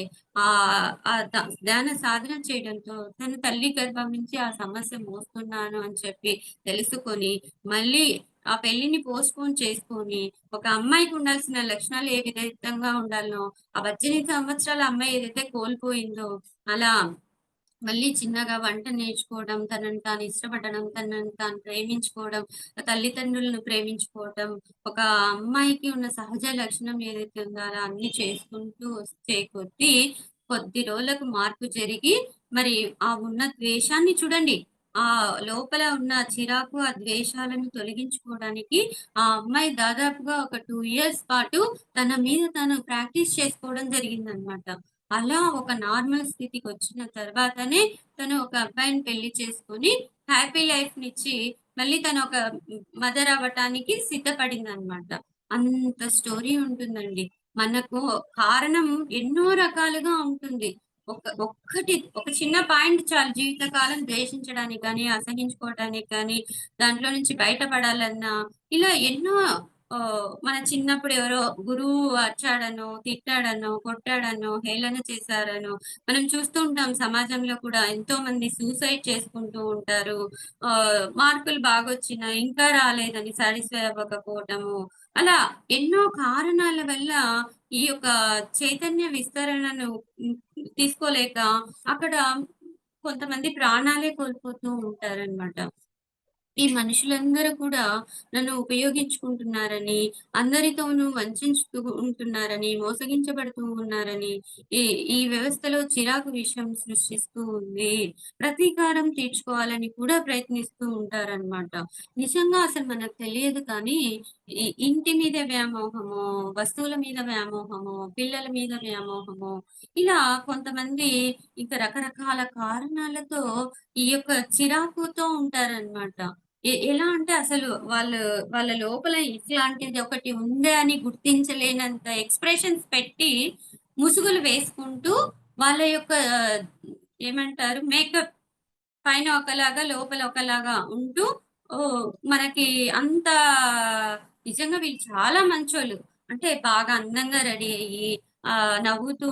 ధ్యాన సాధన చేయడంతో తన తల్లి గర్భం నుంచి ఆ సమస్య మోస్తున్నాను అని చెప్పి తెలుసుకొని మళ్ళీ ఆ పెళ్లిని పోస్ట్‌పోన్ చేసుకొని ఒక అమ్మాయికి ఉండాల్సిన లక్షణాలు ఏ విధంగా ఉండాలనో ఆ 18 సంవత్సరాల అమ్మాయి ఏదైతే కోల్పోయిందో, అలా మళ్ళీ చిన్నగా వంట నేర్చుకోవడం, తనని తాను ఇష్టపడడం, తనని తాను ప్రేమించుకోవడం, తల్లిదండ్రులను ప్రేమించుకోవటం, ఒక అమ్మాయికి ఉన్న సహజ లక్షణం ఏదైతే ఉందో అలా అన్నీ చేసుకుంటూ వస్తే కొద్ది రోజులకు మార్పు జరిగి, మరి ఆ ఉన్న ద్వేషాన్ని చూడండి. లోపల ఉన్న చిరాకు, ఆ ద్వేషాలను తొలగించుకోవడానికి ఆ అమ్మాయి దాదాపుగా ఒక 2 ఇయర్స్ పాటు తన మీద తను ప్రాక్టీస్ చేసుకోవడం జరిగిందనమాట. అలా ఒక నార్మల్ స్థితికొచ్చిన తర్వాతనే తను ఒక అబ్బాయిని పెళ్లి చేసుకొని హ్యాపీ లైఫ్‌నిచ్చి మళ్ళీ తను ఒక మదర్ అవ్వటానికి సిద్ధపడిందనమాట. అంత స్టోరీ ఉంటుందండి. మనకు కారణం ఎన్నో రకాలుగా ఉంటుంది. ఒక చిన్న పాయింట్ చాలు జీవితకాలం ద్వేషించడానికి గాని, అసహించుకోవటానికి గాని, దాంట్లో నుంచి బయటపడాలన్నా ఇలా ఎన్నో మన చిన్నప్పుడు ఎవరో గురువు అరిచాడనో, తిట్టాడనో, కొట్టాడనో, హేళన చేశారనో, మనం చూస్తూ ఉంటాం సమాజంలో కూడా ఎంతోమంది సూసైడ్ చేసుకుంటూ ఉంటారు. మార్కులు బాగొచ్చినా ఇంకా రాలేదని సాటిస్ఫై అవ్వకపోవటము. అలా ఎన్నో కారణాల వల్ల ఈ యొక్క చైతన్య విస్తరణను హ్మ్, తీసుకోలేక అక్కడ కొంతమంది ప్రాణాలే కోల్పోతూ ఉంటారనమాట. ఈ మనుషులందరూ కూడా నన్ను ఉపయోగించుకుంటున్నారని, అందరితోనూ వంచించుతూ ఉంటున్నారని, మోసగించబడుతూ ఉన్నారని, ఈ ఈ వ్యవస్థలో చిరాకు విషయం సృష్టిస్తూ ఉంది. ప్రతీకారం తీర్చుకోవాలని కూడా ప్రయత్నిస్తూ ఉంటారనమాట. నిజంగా అసలు మనకు తెలియదు కానీ, ఇంటి మీద వ్యామోహమో, వస్తువుల మీద వ్యామోహమో, పిల్లల మీద వ్యామోహమో, ఇలా కొంతమంది ఇంకా రకరకాల కారణాలతో ఈ యొక్క చిరాకుతో ఉంటారనమాట. ఎలా అంటే అసలు వాళ్ళ లోపల ఇట్లాంటిది ఒకటి ఉందే అని గుర్తించలేనంత ఎక్స్‌ప్రెషన్స్ పెట్టి, ముసుగులు వేసుకుంటూ వాళ్ళ యొక్క ఏమంటారు మేకప్ పైన ఒకలాగా, లోపల ఒకలాగా ఉంటూ మనకి అంత నిజంగా వీళ్ళు చాలా మంచోళ్ళు. అంటే బాగా అందంగా రెడీ అయ్యి నవ్వుతూ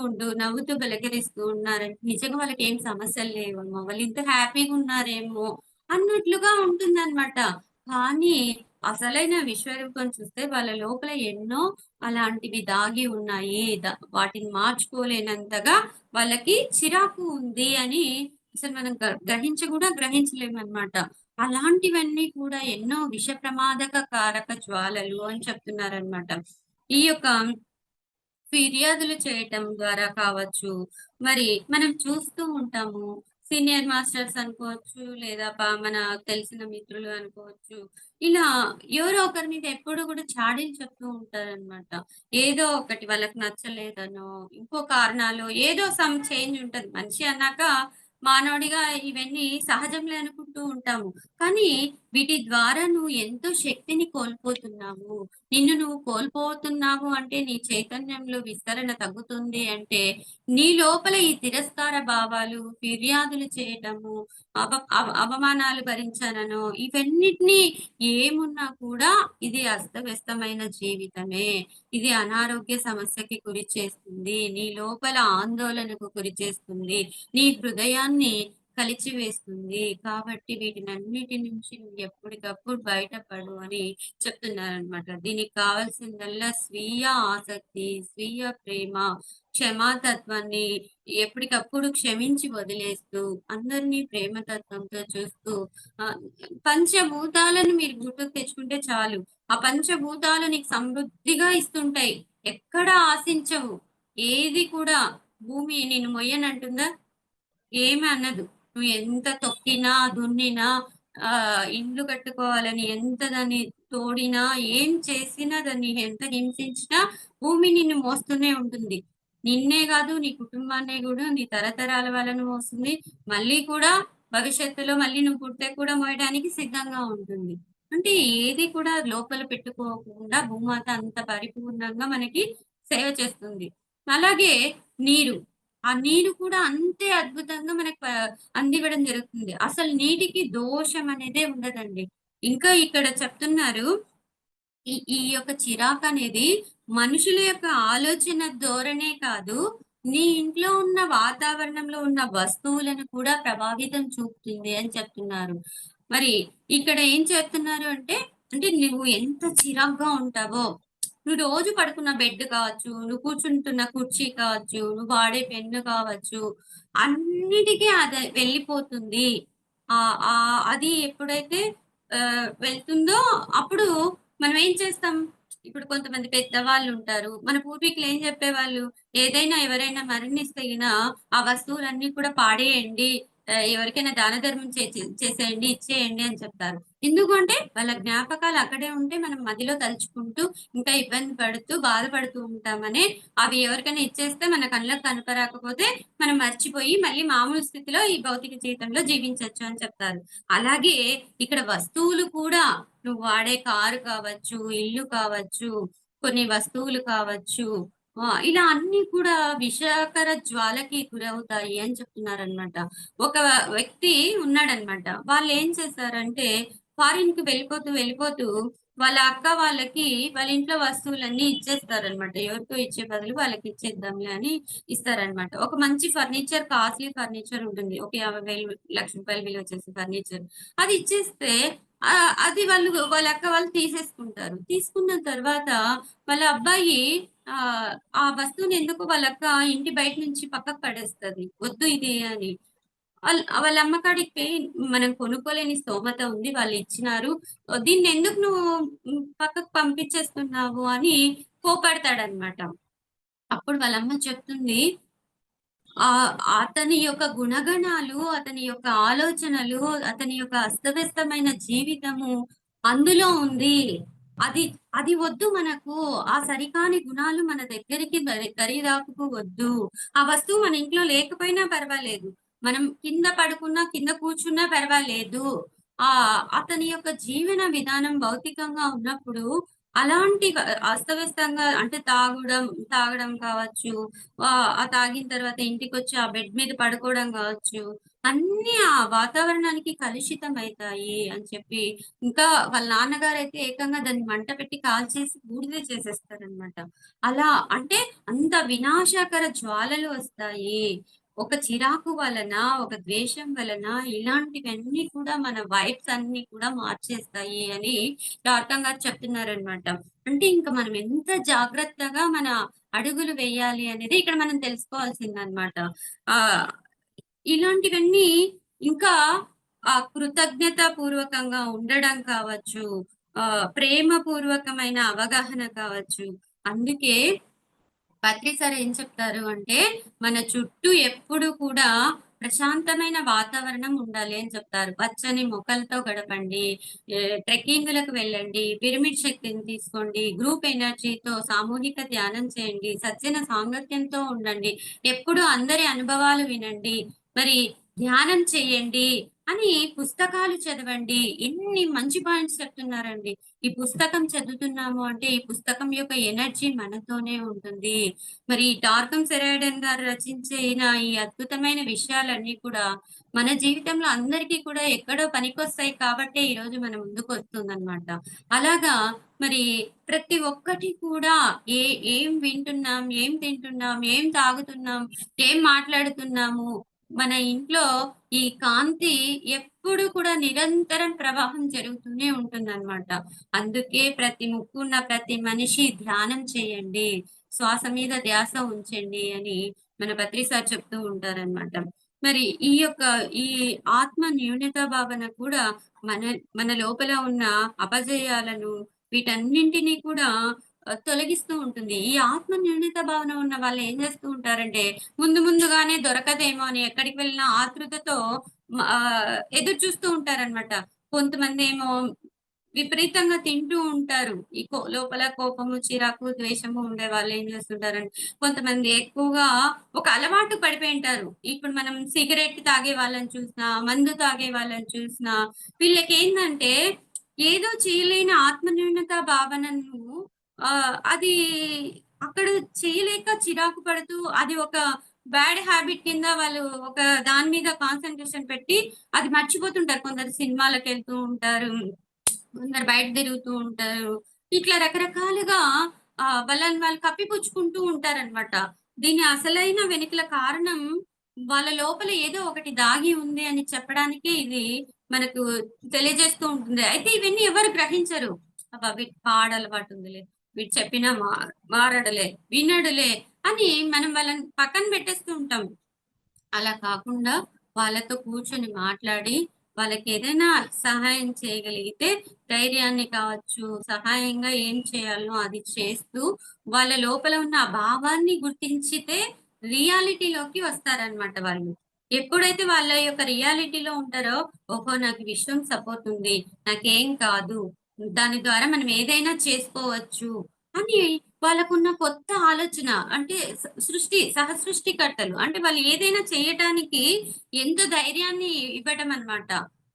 పలకరిస్తూ ఉన్నారంటే నిజంగా వాళ్ళకేం సమస్యలు లేవేమో! వాళ్ళింత హ్యాపీగున్నారేమో! అన్నట్లుగా ఉంటుందనమాట. కానీ అసలైన విశ్వరూపం చూస్తే వాళ్ళ లోపల ఎన్నో అలాంటివి దాగి ఉన్నాయి. వాటిని మార్చుకోలేనంతగా వాళ్ళకి చిరాకు ఉంది అని అసలు మనం గ్రహించలేమనమాట. అలాంటివన్నీ కూడా ఎన్నో విష ప్రమాదక కారక జ్వాలలు అని చెప్తున్నారనమాట. ఈ యొక్క ఫిర్యాదులు చేయటం ద్వారా కావచ్చు, మరి మనం చూస్తూ ఉంటాము. సీనియర్ మాస్టర్స్ అనుకోవచ్చు, లేదా మన తెలిసిన మిత్రులు అనుకోవచ్చు. ఇలా ఎవరో ఒకరి మీద ఎప్పుడు కూడా చాడీలు చెప్తూ ఉంటారనమాట. ఏదో ఒకటి వాళ్ళకి నచ్చలేదనో, ఇంకో కారణాలో ఏదో సమ్ చేంజ్ ఉంటది. మనిషి అన్నాక మానవుడిగా ఇవన్నీ సహజంలే అనుకుంటూ ఉంటాము. కానీ వీటి ద్వారా నువ్వు ఎంతో శక్తిని కోల్పోతున్నావు. నిన్ను నువ్వు కోల్పోతున్నావు అంటే, నీ చైతన్యంలో విస్తరణ తగ్గుతుంది అంటే, నీ లోపల ఈ తిరస్కార భావాలు, ఫిర్యాదులు చేయటము, అవమానాలు భరించాననో, ఇవన్నిటిని ఏమున్నా కూడా ఇది అస్తవ్యస్తమైన జీవితమే. ఇది అనారోగ్య సమస్యకి గురి చేస్తుంది. నీ లోపల ఆందోళనకు గురి చేస్తుంది. నీ హృదయాన్ని కలిచివేస్తుంది. కాబట్టి వీటినన్నిటి నుంచి నువ్వు ఎప్పటికప్పుడు బయటపడు అని చెప్తున్నారనమాట. దీనికి కావాల్సిందల్లా స్వీయ ఆసక్తి, స్వీయ ప్రేమ, క్షమాతత్వాన్ని ఎప్పటికప్పుడు క్షమించి వదిలేస్తూ, అందరినీ ప్రేమతత్వంతో చూస్తూ ఆహ్, పంచభూతాలను మీరు గుర్తుకు తెచ్చుకుంటే చాలు. ఆ పంచభూతాలు నీకు సమృద్ధిగా ఇస్తుంటాయి. ఎక్కడ ఆశించవు. ఏది కూడా భూమి నిన్ను మొయ్యనంటుందా? ఏమి అనదు. నువ్వు ఎంత తొక్కినా, దున్నినా ఇండ్లు కట్టుకోవాలని ఎంత దాన్ని తోడినా, ఏం చేసినా, దాన్ని ఎంత హింసించినా భూమి నిన్ను మోస్తూనే ఉంటుంది. నిన్నే గాదు, నీ కుటుంబాన్నే గూడా, నీ తరతరాల వాళ్ళను మోస్తుంది. మళ్ళీ కూడా భవిష్యత్తులో మళ్ళీ నువ్వు పుడితే కూడా మోయడానికి సిద్ధంగా ఉంటుంది. అంటే ఏది కూడా లోపల పెట్టుకోకుండా భూమాత అంత పరిపూర్ణంగా మనకి సేవ చేస్తుంది. అలాగే నీరు. ఆ నీరు కూడా అంతే అద్భుతంగా మనకు అందివ్వడం జరుగుతుంది. అసలు నీటికి దోషం అనేదే ఉండదండి. ఇంకా ఇక్కడ చెప్తున్నారు, ఈ ఈ యొక్క చిరాకనేది మనుషుల యొక్క ఆలోచన ధోరణే కాదు, నీ ఇంట్లో ఉన్న వాతావరణంలో ఉన్న వస్తువులను కూడా ప్రభావితం చూపుతుంది అని చెప్తున్నారు. మరి ఇక్కడ ఏం చెప్తున్నారు అంటే, అంటే నువ్వు ఎంత చిరాకుగా ఉంటావో, నువ్వు రోజు పడుకున్న బెడ్ కావచ్చు, నువ్వు కూర్చుంటున్న కుర్చీ కావచ్చు, నువ్వు వాడే పెన్ను కావచ్చు, అన్నిటికి అది వెళ్ళిపోతుంది. అది ఎప్పుడైతే వెళ్తుందో అప్పుడు మనం ఏం చేస్తాం? ఇప్పుడు కొంతమంది పెద్దవాళ్ళుంటారు. మన పూర్వీకులు ఏం చెప్పేవాళ్ళు? ఏదైనా ఎవరైనా మరణిస్తే గిన ఆ వస్తువులన్నీ కూడా పాడేయండి. ఎవరికైనా దాన ధర్మం చేసేయండి, ఇచ్చేయండి అని చెప్తారు. ఎందుకు అంటే వాళ్ళ జ్ఞాపకాలు అక్కడే ఉంటే మనం మదిలో తలుచుకుంటూ ఇంకా ఇబ్బంది పడుతూ, బాధపడుతూ ఉంటామని అవి ఎవరికైనా ఇచ్చేస్తే మన కళ్ళకి కనపరాకపోతే మనం మర్చిపోయి మళ్ళీ మామూలు స్థితిలో ఈ భౌతిక జీవితంలో జీవించొచ్చు అని చెప్తారు. అలాగే ఇక్కడ వస్తువులు కూడా నువ్వు వాడే కారు కావచ్చు, ఇల్లు కావచ్చు, కొన్ని వస్తువులు కావచ్చు. ఇలా అన్నీ కూడా విషకర జ్వాలకి గురవుతాయి అని చెప్తున్నారనమాట. ఒక వ్యక్తి ఉన్నాడనమాట. వాళ్ళేం చేశారంటే ఫారిన్‌కి వెళ్ళిపోతూ వాళ్ళ అక్క వాళ్ళకి వాళ్ళ ఇంట్లో వస్తువులన్నీ ఇచ్చేస్తారనమాట. ఎవరికో ఇచ్చే బదులు వాళ్ళకి ఇచ్చేద్దాంలే అని ఇస్తారనమాట. ఒక మంచి ఫర్నిచర్, కాస్ట్‌లీ ఫర్నిచర్ ఉంటుంది. ఒక 50,000, ₹1,00,000 విలువ చేసే ఫర్నిచర్. అది ఇచ్చేస్తే అది వాళ్ళ అక్క వాళ్ళు తీసేసుకుంటారు. తీసుకున్న తర్వాత వాళ్ళ అబ్బాయి ఆహ్, ఆ వస్తువుని ఎందుకో వాళ్ళ అక్క ఇంటి బయట నుంచి పక్కకు పడేస్తది. వద్దు ఇది అని. వాళ్ళ అమ్మ కాడికి మనం కొనుక్కోలేని స్తోమత ఉంది. వాళ్ళిచ్చినారు. దీన్నెందుకు నువ్వు పక్కకు పంపించేస్తున్నావు అని కోపడతాడనమాట. అప్పుడు వాళ్ళమ్మ చెప్తుంది, అతని యొక్క గుణగణాలు, అతని యొక్క ఆలోచనలు, అతని యొక్క అస్తవ్యస్తమైన జీవితము అందులో ఉంది. అది అది వద్దు మనకు. ఆ సరికాని గుణాలు మన దగ్గరికి దరిదాపుకు వద్దు. ఆ వస్తువు మన ఇంట్లో లేకపోయినా పర్వాలేదు. మనం కింద పడుకున్నా, కింద కూర్చున్నా పర్వాలేదు. అతని యొక్క జీవన విధానం భౌతికంగా ఉన్నప్పుడు అలాంటి అస్తవ్యస్తంగా అంటే తాగడం కావచ్చు, తాగిన తర్వాత ఇంటికొచ్చి ఆ బెడ్ మీద పడుకోవడం గావచ్చు, అన్నీ ఆ వాతావరణానికి కలుషితమైతాయి అని చెప్పి, ఇంకా వాళ్ళ నాన్నగారైతే ఏకంగా దాన్ని మంట పెట్టి కాల్చేసి బూడిద చేసేస్తారనమాట. అలా అంటే అంత వినాశకర జ్వాలలు వస్తాయి. ఒక చిరాకు వలన, ఒక ద్వేషం వలన ఇలాంటివన్నీ కూడా మన వైబ్స్ అన్నీ కూడా మార్చేస్తాయి అని డాల్టన్ గారు చెప్తున్నారనమాట. అంటే ఇంక మనం ఎంత జాగ్రత్తగా మన అడుగులు వేయాలి అనేది ఇక్కడ మనం తెలుసుకోవాల్సిందనమాట. ఆహ్, ఇలాంటివన్నీ ఇంకా కృతజ్ఞత పూర్వకంగా ఉండడం కావచ్చు, ప్రేమ పూర్వకమైన అవగాహన కావచ్చు. అందుకే పత్రి సార్ ఏం చెప్తారు అంటే, మన చుట్టూ ఎప్పుడు కూడా ప్రశాంతమైన వాతావరణం ఉండాలి అని చెప్తారు. పచ్చని మొక్కలతో గడపండి, ట్రెక్కింగులకు వెళ్ళండి, పిరమిడ్ శక్తిని తీసుకోండి, గ్రూప్ ఎనర్జీతో సామూహిక ధ్యానం చేయండి, సజ్జన సాంగత్యంతో ఉండండి, ఎప్పుడు అందరి అనుభవాలు వినండి, మరి ధ్యానం చేయండి అని పుస్తకాలు చదవండి. ఎన్ని మంచి పాయింట్స్ చెప్తున్నారండి. ఈ పుస్తకం చదువుతున్నాము అంటే, ఈ పుస్తకం యొక్క ఎనర్జీ మనతోనే ఉంటుంది. మరి టార్కమ్ సెరాడన్ గారు రచించిన ఈ అద్భుతమైన విషయాలన్నీ కూడా మన జీవితంలో అందరికీ కూడా ఎక్కడో పనికొస్తాయి కాబట్టే ఈరోజు మన ముందుకొస్తుందనమాట. అలాగా మరి ప్రతి ఒక్కటి కూడా ఏ ఏం వింటున్నాం, ఏం తింటున్నాం, ఏం తాగుతున్నాం, ఏం మాట్లాడుతున్నాము, మన ఇంట్లో ఈ కాంతి ఎప్పుడు కూడా నిరంతరం ప్రవాహం జరుగుతూనే ఉంటుందన్నమాట. అందుకే ప్రతి ముక్కున్న ప్రతి మనిషి ధ్యానం చేయండి. శ్వాస మీద ధ్యాస ఉంచండి అని మన పత్రి సార్ చెప్తూ ఉంటారనమాట. మరి ఈ ఆత్మ న్యూనతా భావన కూడా మన మన లోపల ఉన్న అపజయాలను వీటన్నింటిని కూడా తొలగిస్తూ ఉంటుంది. ఈ ఆత్మ న్యూనతా భావన ఉన్న వాళ్ళు ఏం చేస్తూ ఉంటారంటే ముందుగానే దొరకదేమో అని ఎక్కడికి వెళ్ళినా ఆతృతతో ఎదురు చూస్తూ ఉంటారనమాట. కొంతమందేమో విపరీతంగా తింటూ ఉంటారు. ఈ లోపల కోపము, చిరాకు, ద్వేషము ఉండే వాళ్ళేం చేస్తుంటారంటే, కొంతమంది ఎక్కువగా ఒక అలవాటు పడిపోయుంటారు. ఇప్పుడు మనం సిగరెట్ తాగే వాళ్ళని చూసినా, మందు తాగే వాళ్ళని చూసినా, వీళ్ళకేందంటే ఏదో చేయలేని ఆత్మన్యూనత భావనను అది అక్కడ చేయలేక చిరాకు పడుతూ అది ఒక బ్యాడ్ హాబిట్ కింద వాళ్ళు ఒక దాని మీద కాన్సంట్రేషన్ పెట్టి అది మర్చిపోతుంటారు. కొందరు సినిమాలకెళ్తూ ఉంటారు. కొందరు బయట తిరుగుతూ ఉంటారు. ఇట్లా రకరకాలుగా వాళ్ళని వాళ్ళు కప్పిపుచ్చుకుంటూ ఉంటారనమాట. దీని అసలైన వెనకల కారణం వాళ్ళ లోపల ఏదో ఒకటి దాగి ఉంది అని చెప్పడానికే ఇది మనకు తెలియజేస్తూ ఉంటుంది. అయితే ఇవన్నీ ఎవరు గ్రహించరు. అబ్బా! వీడికి పాడలవాటు ఉందిలే. వీడు చెప్పినా మారడులే, వినడులే అని మనం వాళ్ళని పక్కన పెట్టేస్తూ ఉంటాం. అలా కాకుండా వాళ్ళతో కూర్చొని మాట్లాడి, వాళ్ళకేదైనా సహాయం చేయగలిగితే ధైర్యాన్ని కావచ్చు, సహాయంగా ఏం చేయాలనో అది చేస్తూ, వాళ్ళ లోపల ఉన్న ఆ భావాన్ని గుర్తించితే రియాలిటీలోకి వస్తారనమాట వాళ్ళు. ఎప్పుడైతే వాళ్ళ యొక్క రియాలిటీలో ఉంటారో, ఓహో! నాకు ఈ విషయం సపోర్ట్ ఉంది. నాకేం కాదు. దాని ద్వారా మనం ఏదైనా చేసుకోవచ్చు అని వాళ్ళకున్న కొత్త ఆలోచన అంటే సహసృష్టికర్తలు. అంటే వాళ్ళు ఏదైనా చేయటానికి ఎంతో ధైర్యాన్ని ఇవ్వడం అన్నమాట.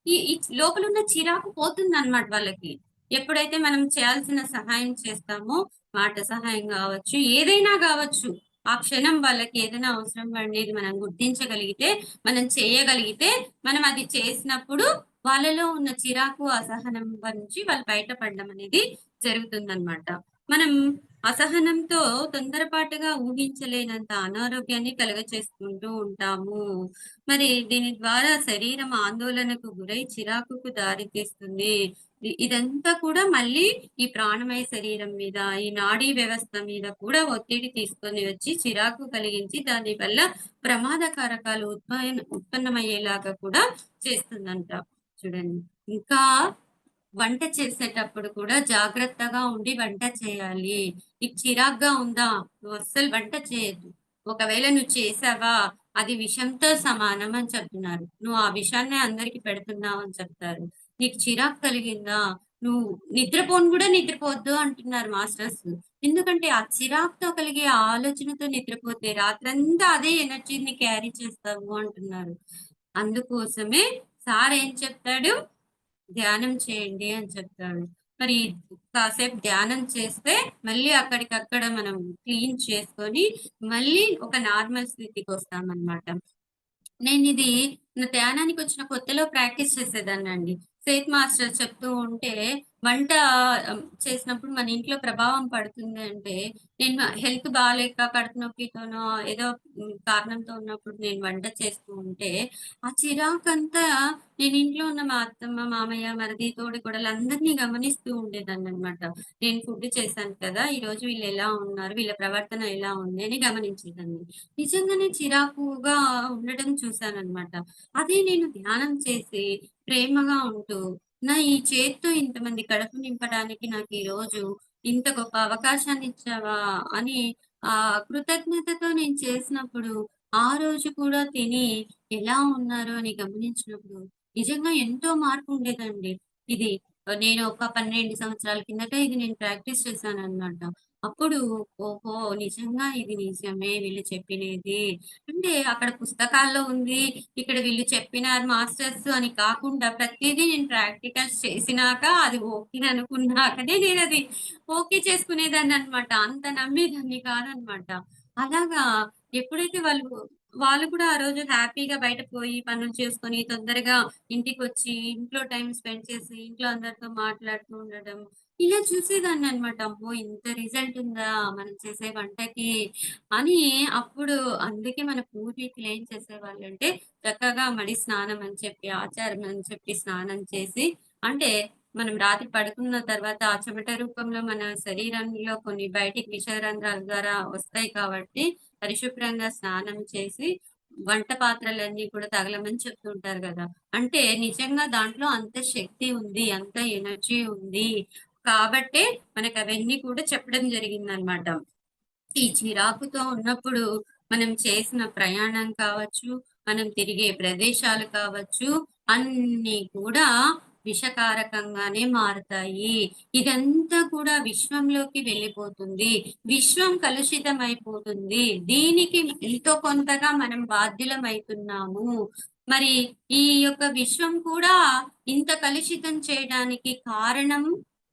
ఈ లోపలున్న చిరాకు పోతుందన్నమాట వాళ్ళకి. ఎప్పుడైతే మనం చేయాల్సిన సహాయం చేస్తామో, మాట సహాయం గావచ్చు, ఏదైనా గావచ్చు. ఆ క్షణం వాళ్ళకి ఏదైనా అవసరం పడేది మనం గుర్తించగలిగితే, మనం చేయగలిగితే, మనం అది చేసినప్పుడు వాళ్ళలో ఉన్న చిరాకు, అసహనం నుంచి వాళ్ళు బయటపడడం అనేది జరుగుతుందన్నమాట. మనం అసహనంతో తొందరపాటుగా ఊహించలేనంత అనారోగ్యాన్ని కలుగచేసుకుంటూ ఉంటాము. మరి దీని ద్వారా శరీరం ఆందోళనకు గురై చిరాకుకు దారితీస్తుంది. ఇదంతా కూడా మళ్ళీ ఈ ప్రాణమయ శరీరం మీద, ఈ నాడీ వ్యవస్థ మీద కూడా ఒత్తిడి తీసుకొని వచ్చి చిరాకు కలిగించి దాని వల్ల ప్రమాద కారకాలు ఉత్పన్నమయ్యేలాగా కూడా చేస్తుందంట. చూడండి. ఇంకా వంట చేసేటప్పుడు కూడా జాగ్రత్తగా ఉండి వంట చేయాలి. నీకు చిరాగ్గా ఉందా? నువ్వస్సలు వంట చేయొద్దు. ఒకవేళ నువ్వు చేశావా, అది విషంతో సమానం అని చెప్తున్నారు. నువ్వు ఆ విషాన్నే అందరికి పెడుతున్నావు అని చెప్తారు. నీకు చిరాకు కలిగిందా? నువ్వు నిద్రపోను గూడా నిద్రపోవద్దు అంటున్నారు మాస్టర్స్. ఎందుకంటే ఆ చిరాకుతో కలిగే ఆ ఆలోచనతో నిద్రపోతే రాత్రంతా అదే ఎనర్జీని క్యారీ చేస్తావు అంటున్నారు. అందుకోసమే సార్ ఏం చెప్తాడు? ధ్యానం చేయండి అని చెప్తాడు. మరి కాసేపు ధ్యానం చేస్తే మళ్ళీ అక్కడికక్కడ మనం క్లీన్ చేసుకొని మళ్ళీ ఒక నార్మల్ స్థితికొస్తామనమాట. నేనిది నా ధ్యానానికొచ్చిన కొత్తలో ప్రాక్టీస్ చేసేదాన్నండి. సేత్ మాస్టర్ చెప్తూ ఉంటే, వంట చేసినప్పుడు మన ఇంట్లో ప్రభావం పడుతుంది అంటే, నేను హెల్త్ బాలేక కడుపు నొప్పితోనో ఏదో కారణంతో ఉన్నప్పుడు నేను వంట చేస్తూ ఉంటే, ఆ చిరాకంతా నేను ఇంట్లో ఉన్న మా అత్తమ్మ, మామయ్య, మరిది, తోడికోడలందరిని గమనిస్తూ ఉండేదాన్ననమాట. నేను ఫుడ్ చేశాను కదా! ఈరోజు వీళ్ళెలా ఉన్నారు? వీళ్ళ ప్రవర్తన ఎలా ఉంది? అని గమనించేదాన్ని. నిజంగానే చిరాకుగా ఉండడం చూశాననమాట. అదే నేను ధ్యానం చేసి, ప్రేమగా ఉంటూ, నా ఈ చేత్తో ఇంతమంది కడుపు నింపడానికి నాకీరోజు ఇంత గొప్ప అవకాశాన్నిచ్చావా అని కృతజ్ఞతతో నేను చేసినప్పుడు, ఆ రోజు కూడా తిని ఎలా ఉన్నారు అని గమనించినప్పుడు, నిజంగా ఎంతో మార్పుండేదండి. ఇది నేను ఒక 12 సంవత్సరాల కిందట ఇది నేను ప్రాక్టీస్ చేశాననమాట. అప్పుడు ఓహో! నిజంగా ఇది నిజమే వీళ్ళు చెప్పినేది. అంటే అక్కడ పుస్తకాల్లో ఉంది. ఇక్కడ వీళ్ళు చెప్పినారు మాస్టర్స్ అని కాకుండా ప్రతీదీ నేను ప్రాక్టికల్స్ చేసినాక అది ఓకే అనుకున్నాకనే నేనది ఓకే చేసుకునేదాన్ననమాట. అంత నమ్మేదాన్ని కాదనమాట. అలాగా ఎప్పుడైతే వాళ్ళు కూడా ఆ రోజు హ్యాపీగా బయట పోయి పనులు చేసుకొని తొందరగా ఇంటికొచ్చి ఇంట్లో టైమ్ స్పెండ్ చేసి ఇంట్లో అందరితో మాట్లాడుతూ ఉండడం. ఇలా చూసేదాన్ననమాట. అమ్మో! ఇంత రిజల్ట్ ఉందా మనం చేసే వంటకి అని. అప్పుడు అందుకే మన పూర్వీకులు ఏం చేసేవాళ్ళంటే, చక్కగా మడి స్నానం అని చెప్పి, ఆచారం అని చెప్పి స్నానం చేసి, అంటే మనం రాత్రి పడుకున్న తర్వాత ఆ చెమట రూపంలో మన శరీరంలో కొన్ని బయటికి విషరంధ్రాల ద్వారా వస్తాయి కాబట్టి, పరిశుభ్రంగా స్నానం చేసి, వంట పాత్రలన్నీ కూడా తగలమని చెప్తూ ఉంటారు గదా! అంటే నిజంగా దాంట్లో అంత శక్తి ఉంది. అంత ఎనర్జీ ఉంది. కాబట్టే మనకవన్నీ కూడా చెప్పడం జరిగిందనమాట. ఈ చిరాకుతో ఉన్నప్పుడు మనం చేసిన ప్రయాణం కావచ్చు, మనం తిరిగే ప్రదేశాలు కావచ్చు, అన్నీ కూడా విషకారకంగానే మారతాయి. ఇదంతా కూడా విశ్వంలోకి వెళ్ళిపోతుంది. విశ్వం కలుషితమైపోతుంది. దీనికి ఎంతో కొంతగా మనం బాధ్యులమైతున్నాము. మరి ఈ యొక్క విశ్వం కూడా ఇంత కలుషితం చేయడానికి కారణం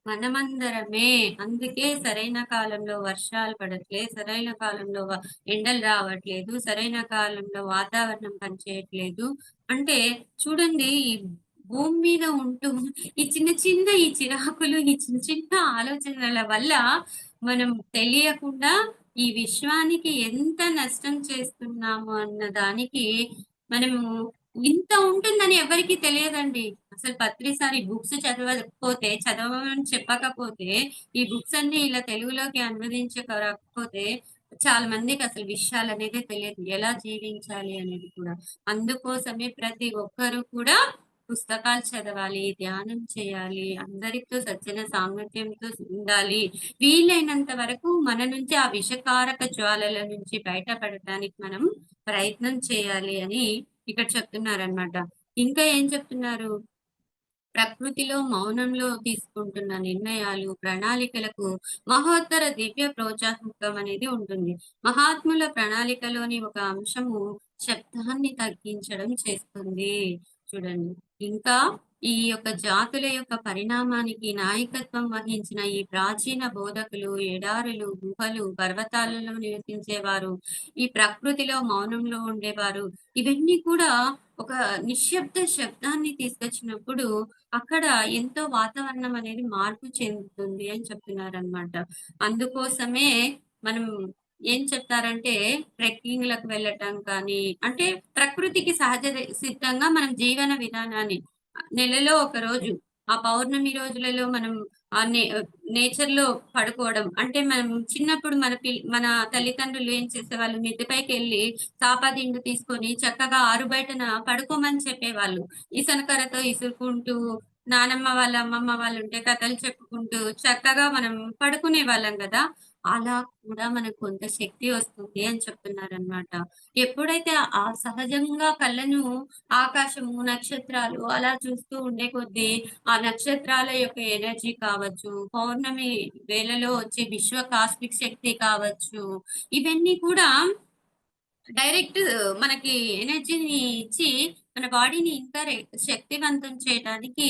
మనమందరమే. అందుకే సరైన కాలంలో వర్షాలు పడట్లేదు. సరైన కాలంలో ఎండలు రావట్లేదు. సరైన కాలంలో వాతావరణం పనిచేయట్లేదు. అంటే చూడండి, ఈ భూమి మీద ఉంటూ ఈ చిన్న చిన్న ఈ చిరాకులు, ఈ చిన్న చిన్న ఆలోచనల వల్ల మనం తెలియకుండా ఈ విశ్వానికి ఎంత నష్టం చేస్తున్నాము అన్న దానికి మనము ఇంత ఉంటుందని ఎవరికీ తెలియదండి. అసలు ప్రతిసారి బుక్స్ చదవకపోతే, చదవమని చెప్పకపోతే, ఈ బుక్స్ అన్నీ ఇలా తెలుగులోకి అనువదించక రాకపోతే చాలా మందికసలు విషయాలనేదే తెలియదు. ఎలా జీవించాలి అనేది కూడా. అందుకోసమే ప్రతి ఒక్కరు కూడా పుస్తకాలు చదవాలి, ధ్యానం చేయాలి, అందరితో సజ్జన సాంగత్యంతో ఉండాలి. వీలైనంత వరకు మన నుంచి ఆ విషకారక జ్వాలల నుంచి బయటపడటానికి మనం ప్రయత్నం చేయాలి అని ఇక్కడ చెప్తున్నారనమాట. ఇంకా ఏం చెప్తున్నారు? ప్రకృతిలో మౌనంలో తీసుకుంటున్న నిర్ణయాలు, ప్రణాళికలకు మహోత్తర దివ్య ప్రోత్సాహకం అనేది ఉంటుంది. మహాత్ముల ప్రణాళికలోని ఒక అంశము శబ్దాన్ని తగ్గించడం చేస్తుంది. చూడండి. ఇంకా ఈ యొక్క జాతుల యొక్క పరిణామానికి నాయకత్వం వహించిన ఈ ప్రాచీన బోధకులు, ఎడారులు, గుహలు, పర్వతాలలో నివసించేవారు, ఈ ప్రకృతిలో మౌనంలో ఉండేవారు. ఇవన్నీ కూడా ఒక నిశ్శబ్ద శబ్దాన్ని తీసుకొచ్చినప్పుడు అక్కడ ఎంతో వాతావరణం అనేది మార్పు చెందుతుంది అని చెప్తున్నారనమాట. అందుకోసమే మనం ఏం చెప్తారంటే ట్రెక్కింగ్‌లకు వెళ్ళటం కానీ, అంటే ప్రకృతికి సిద్ధంగా మనం జీవన విధానాన్ని నెలలో ఒక రోజు, ఆ పౌర్ణమి రోజులలో మనం ఆ నేచర్‌లో పడుకోవడం. అంటే మనం చిన్నప్పుడు మన తల్లిదండ్రులు ఏం చేసేవాళ్ళు, మిద్దె పైకెళ్ళి చాపదిండు తీసుకొని చక్కగా ఆరుబయటన పడుకోమని చెప్పేవాళ్ళు. ఇసనకర్రతో ఇసురుకుంటూ, నానమ్మ వాళ్ళ, అమ్మమ్మ వాళ్ళుంటే కథలు చెప్పుకుంటూ చక్కగా మనం పడుకునేవాళ్ళం గదా! అలా కూడా మనకు కొంత శక్తి వస్తుంది అని చెప్తున్నారనమాట. ఎప్పుడైతే ఆ సహజంగా కళ్ళను ఆకాశము, నక్షత్రాలు అలా చూస్తూ ఉండే కొద్దీ, ఆ నక్షత్రాల యొక్క ఎనర్జీ కావచ్చు, పౌర్ణమి వేళలో వచ్చే విశ్వ కాస్మిక్ శక్తి కావచ్చు, ఇవన్నీ కూడా డైరెక్ట్ మనకి ఎనర్జీని ఇచ్చి, మన బాడీని ఇంకా శక్తివంతం చేయడానికి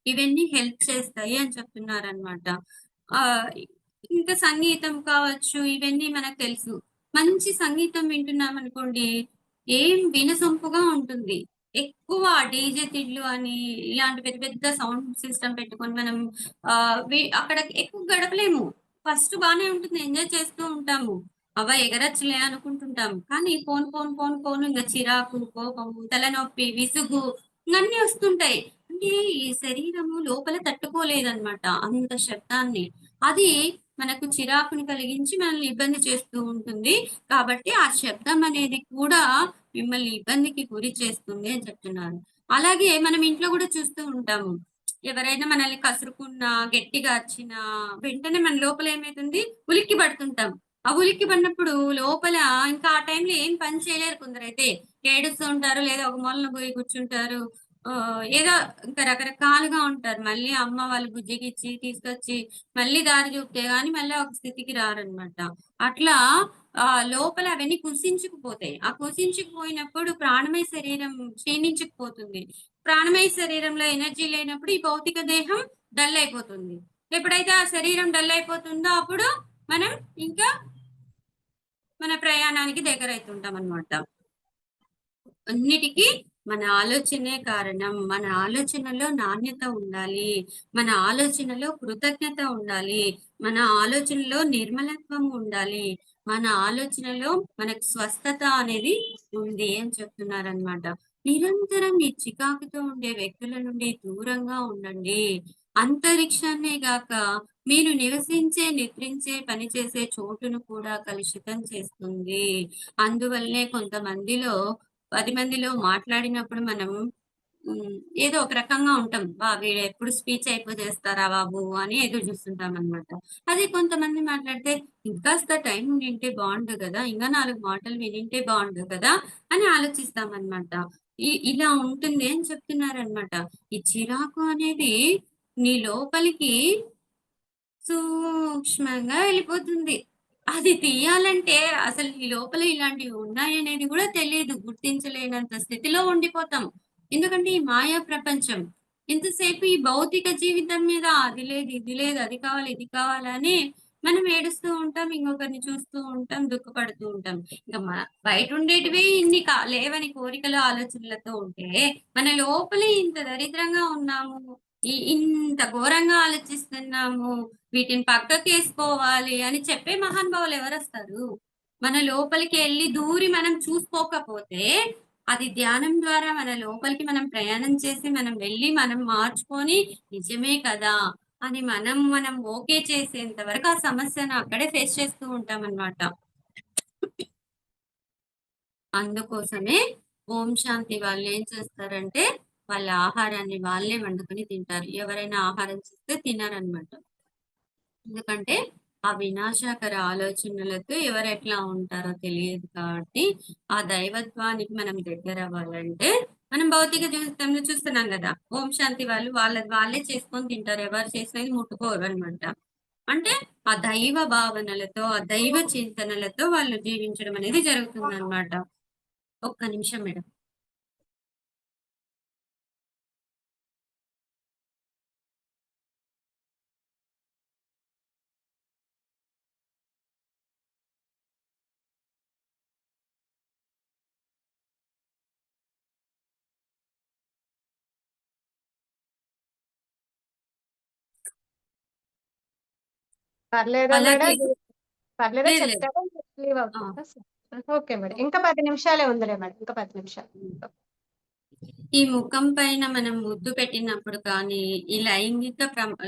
ఇవన్నీ హెల్ప్ చేస్తాయి అని చెప్తున్నారనమాట. ఆహ్, ఇంకా సంగీతం కావచ్చు, ఇవన్నీ మనకు తెలుసు. మంచి సంగీతం వింటున్నామనుకోండి, ఏం వినసొంపుగా ఉంటుంది. ఎక్కువ డీజే తిడ్లు అని ఇలాంటి పెద్ద పెద్ద సౌండ్ సిస్టమ్ పెట్టుకొని మనం అక్కడ ఎక్కువ గడపలేము. ఫస్ట్ బానే ఉంటుంది. ఎంజాయ్ చేస్తూ ఉంటాము. అబ్బా! ఎగరొచ్చులే అనుకుంటుంటాం. కానీ పోను ఇంగ చిరాకు, కోపము, తలనొప్పి, విసుగు ఇవన్నీ వస్తుంటాయి. అంటే ఈ శరీరము లోపల తట్టుకోలేదనమాట అంత శబ్దాన్ని. అది మనకు చిరాకుని కలిగించి మనల్ని ఇబ్బంది చేస్తూ ఉంటుంది. కాబట్టి ఆ శబ్దం అనేది కూడా మిమ్మల్ని ఇబ్బందికి గురి చేస్తుంది అని చెప్తున్నారు. అలాగే మనం ఇంట్లో గూడా చూస్తూ ఉంటాము. ఎవరైనా మనల్ని కసురుకున్నా, గట్టిగా అరిచినా, వెంటనే మన లోపల ఏమైతుంది, ఉలిక్కి పడుతుంటాం. ఆ ఉలిక్కి పడినప్పుడు లోపల ఇంకా ఆ టైంలో ఏం పని చేయలేరు కొందరైతే. ఏడుస్తూ ఉంటారు. లేదా ఒక మూలన పోయి కూర్చుంటారు. ఏదో ఇంకా రకరకాలుగా ఉంటారు. మళ్ళీ అమ్మ వాళ్ళు బుజ్జగిచ్చి, తీసుకొచ్చి, మళ్ళీ దారి చూపితే గాని మళ్ళా ఒక స్థితికి రారనమాట. అట్లా లోపల అవన్నీ కుసించుకుపోతాయి. ఆ కుసించుకుపోయినప్పుడు ప్రాణమయ శరీరం క్షీణించుకుపోతుంది. ప్రాణమయ శరీరంలో ఎనర్జీ లేనప్పుడు ఈ భౌతిక దేహం డల్ అయిపోతుంది. ఎప్పుడైతే ఆ శరీరం డల్ అయిపోతుందో అప్పుడు మనం ఇంకా మన ప్రయాణానికి దగ్గరైతుంటామనమాట. అన్నిటికి మన ఆలోచనే కారణం. మన ఆలోచనలో నాణ్యత ఉండాలి. మన ఆలోచనలో కృతజ్ఞత ఉండాలి. మన ఆలోచనలో నిర్మలత్వం ఉండాలి. మన ఆలోచనలో మనకు స్వస్థత అనేది ఉంది అని చెప్తున్నారనమాట. నిరంతరం ఈ చికాకుతో ఉండే వ్యక్తుల నుండి దూరంగా ఉండండి. అంతరిక్షాన్నే గాక మీరు నివసించే, నిద్రించే, పనిచేసే చోటును కూడా కలుషితం చేస్తుంది. అందువల్లనే కొంతమందిలో 10 మందిలో మాట్లాడినప్పుడు మనం ఏదో ఒక రకంగా ఉంటాం. వీడెప్పుడు స్పీచ్ అయిపోజేస్తారా బాబు అని ఎదురు చూస్తుంటామనమాట. అదే కొంతమంది మాట్లాడితే ఇంకాస్త టైం ఉండింటే బావుండు గదా! ఇంకా 4 మాటలు వినింటే బావుండు కదా! అని ఆలోచిస్తామనమాట. ఇలా ఉంటుంది అని చెప్తున్నారనమాట. ఈ చిరాకు అనేది నీ లోపలికి సూక్ష్మంగా వెళ్ళిపోతుంది. అది తీయాలంటే అసలు నీ లోపల ఇలాంటివి ఉన్నాయనేది గూడా తెలీదు. గుర్తించలేనంత స్థితిలో ఉండిపోతాం. ఎందుకంటే ఈ మాయా ప్రపంచం. ఎంతసేపు ఈ భౌతిక జీవితం మీద అది లేదు, ఇది లేదు, అది కావాలి, ఇది కావాలని మనం ఏడుస్తూ ఉంటాం. ఇంకొకరిని చూస్తూ ఉంటాం, దుఃఖపడుతూ ఉంటాం. ఇంక బయటుండేటివే ఇన్ని లేవని కోరికలు, ఆలోచనలతో ఉంటే, మన లోపలే ఇంత దరిద్రంగా ఉన్నాము. ఇంత ఘోరంగా ఆలోచిస్తున్నాము. వీటిని పక్కకేసుకోవాలి అని చెప్పే మహానుభావులు ఎవరొస్తారు? మన లోపలికెళ్లి దూరి మనం చూసుకోకపోతే, అది ధ్యానం ద్వారా మన లోపలికి మనం ప్రయాణం చేసి, మనం వెళ్లి, మనం మార్చుకొని, నిజమే కదా! అని మనం ఓకే చేసేంత వరకు ఆ సమస్యను అక్కడే ఫేస్ చేస్తూ ఉంటామనమాట. అందుకోసమే ఓం శాంతి వాళ్ళేం చేస్తారంటే, వాళ్ళ ఆహారాన్ని వాళ్ళే వండుకొని తింటారు. ఎవరైనా ఆహారం చేస్తే తినరనమాట. ఎందుకంటే, ఆ వినాశకర ఆలోచనలతో ఎవరెట్లా ఉంటారో తెలియదు కాబట్టి, ఆ దైవత్వానికి మనం దగ్గరవ్వాలంటే, మనం భౌతిక జీవితంలో చూస్తున్నాం గదా! ఓం శాంతి వాళ్ళు వాళ్ళది వాళ్ళే చేసుకొని తింటారు. ఎవరు చేసినది ముట్టుకోరనమాట. అంటే, ఆ దైవ భావనలతో, ఆ దైవ చింతనలతో వాళ్ళు జీవించడం అనేది జరుగుతుందనమాట. ఒక్క నిమిషం మేడం. పర్లేదా మేడం? అలాగే పర్లేదా లేదు లేదు. చెప్తారా? లీవ్ ఆ! అవుతుందా? Okay madam. ఇంకా 10 నిమిషాలే ఉందిలే మేడం. ఇంకా 10 నిమిషాలు. హ్మ్. ఈ ముఖం పైన మనం ముద్దు పెట్టినప్పుడు కానీ, ఈ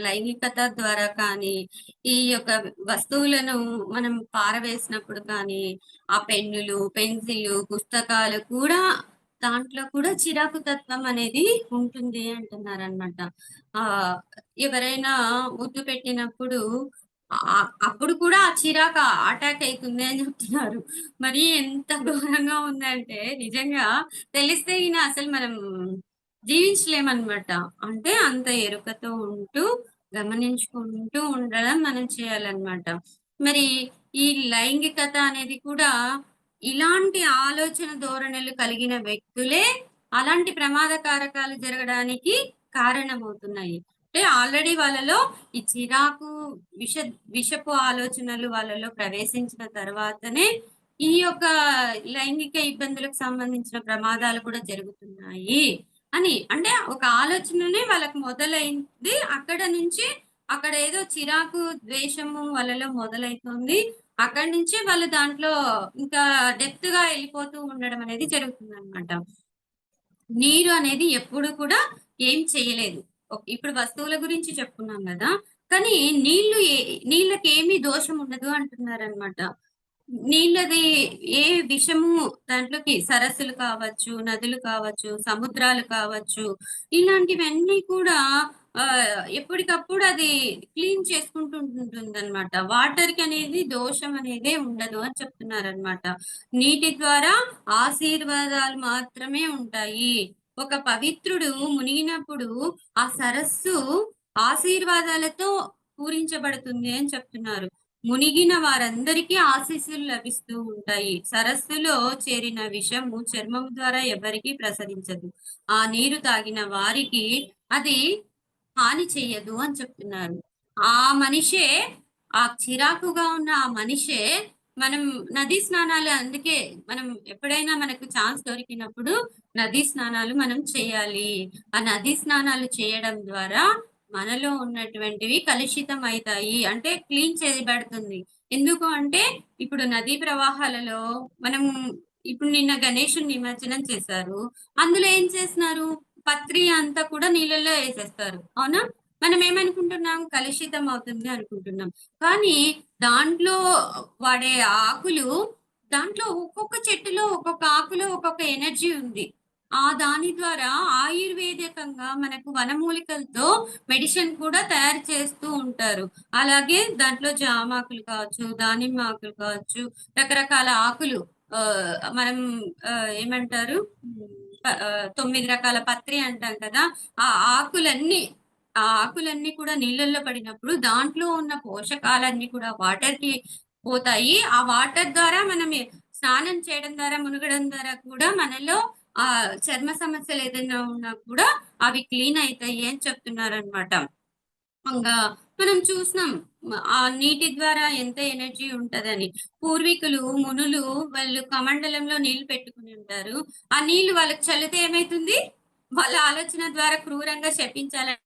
లైంగికత ద్వారా కానీ, ఈ యొక్క వస్తువులను మనం పారవేసినప్పుడు కానీ, ఆ పెన్నులు, పెన్సిల్లు, పుస్తకాలు కూడా దాంట్లో కూడా చిరాకు తత్వం అనేది ఉంటుంది అంటున్నారనమాట. ఆహ్, ఎవరైనా ముద్దు పెట్టినప్పుడు అప్పుడు కూడా ఆ చిరాకు అటాక్ అయితుంది అని చెప్తున్నారు. మరి ఎంత ఘోరంగా ఉందంటే నిజంగా తెలిస్తే అసలు మనం జీవించలేమనమాట. అంటే అంత ఎరుకతో ఉంటూ, గమనించుకుంటూ ఉండడం మనం చేయాలనమాట. మరి ఈ లైంగికత అనేది కూడా ఇలాంటి ఆలోచన ధోరణులు కలిగిన వ్యక్తులే అలాంటి ప్రమాదకారకాలు జరగడానికి కారణమవుతున్నాయి. అంటే ఆల్రెడీ వాళ్ళలో ఈ చిరాకు, విష విషపు ఆలోచనలు వాళ్ళలో ప్రవేశించిన తర్వాతనే ఈ యొక్క లైంగిక ఇబ్బందులకు సంబంధించిన ప్రమాదాలు కూడా జరుగుతున్నాయి అని. అంటే ఒక ఆలోచననే వాళ్ళకి మొదలైంది. అక్కడ నుంచి అక్కడ ఏదో చిరాకు, ద్వేషము వాళ్ళలో మొదలైతుంది. అక్కడి నుంచి వాళ్ళు దాంట్లో ఇంకా డెప్త్‌గా ఎళ్ళిపోతూ ఉండడం అనేది జరుగుతుందనమాట. నీరు అనేది ఎప్పుడు కూడా ఏం చేయలేదు. ఇప్పుడు వస్తువుల గురించి చెప్పుకున్నాం గదా! కానీ నీళ్ళకేమి దోషం ఉండదు అంటున్నారనమాట. నీళ్ళది ఏ విషము దాంట్లోకి సరస్సులు కావచ్చు, నదులు కావచ్చు, సముద్రాలు కావచ్చు, ఇలాంటివన్నీ కూడా ఎప్పటికప్పుడు అది క్లీన్ చేసుకుంటూ ఉంటుందనమాట. వాటర్‌కనేది దోషం అనేదే ఉండదు అని చెప్తున్నారనమాట. నీటి ద్వారా ఆశీర్వాదాలు మాత్రమే ఉంటాయి. ఒక పవిత్రుడు మునిగినప్పుడు ఆ సరస్సు ఆశీర్వాదాలతో పూరించబడుతుంది అని చెప్తున్నారు. మునిగిన వారందరికీ ఆశీస్సులు లభిస్తూ ఉంటాయి. సరస్సులో చేరిన విషము చర్మం ద్వారా ఎవరికీ ప్రసరించదు. ఆ నీరు తాగిన వారికి అది హాని చెయ్యదు అని చెప్తున్నారు. ఆ మనిషే ఆ చిరాకుగా ఉన్న ఆ మనిషే మనం నదీ స్నానాలు అందుకే మనం ఎప్పుడైనా మనకు ఛాన్స్ దొరికినప్పుడు నదీ స్నానాలు మనం చేయాలి. ఆ నదీ స్నానాలు చేయడం ద్వారా మనలో ఉన్నటువంటివి కలుషితం అయితాయి. అంటే క్లీన్ చేయబడుతుంది. ఎందుకు అంటే ఇప్పుడు నదీ ప్రవాహాలలో మనం ఇప్పుడు నిన్న గణేషుని నిమజ్జనం చేశారు. అందులో ఏం చేస్తున్నారు? పత్రి అంతా కూడా నీళ్ళల్లో ఏసేస్తారు. అవునా? మనం ఏమనుకుంటున్నాం? కలుషితం అవుతుంది అనుకుంటున్నాం. కానీ దాంట్లో వాడే ఆకులు దాంట్లో ఒక్కొక్క చెట్టులో, ఒక్కొక్క ఆకులో ఒక్కొక్క ఎనర్జీ ఉంది. దాని ద్వారా ఆయుర్వేదికంగా మనకు వనమూలికలతో మెడిసిన్ కూడా తయారు చేస్తూ ఉంటారు. అలాగే దాంట్లో జామాకులు కావచ్చు, దానిమ్మ ఆకులు కావచ్చు, రకరకాల ఆకులు మనం ఏమంటారు? 9 రకాల పత్రి అంటాం కదా! ఆ ఆకులన్నీ ఆ ఆకులన్నీ కూడా నీళ్ళల్లో పడినప్పుడు దాంట్లో ఉన్న పోషకాలన్నీ కూడా వాటర్‌కి పోతాయి. ఆ వాటర్ ద్వారా మనం స్నానం చేయడం ద్వారా, మునగడం ద్వారా కూడా మనలో చర్మ సమస్యలు ఏదైనా ఉన్నా కూడా అవి క్లీన్ అయితాయి అని చెప్తున్నారనమాట. ఇంగా మనం చూసినాం. ఆ నీటి ద్వారా ఎంత ఎనర్జీ ఉంటదని. పూర్వీకులు, మునులు వాళ్ళు కమండలంలో నీళ్లు పెట్టుకుని ఉంటారు. ఆ నీళ్లు వాళ్ళకి చల్లితే ఏమైతుంది? వాళ్ళ ఆలోచన ద్వారా క్రూరంగా శపించాలని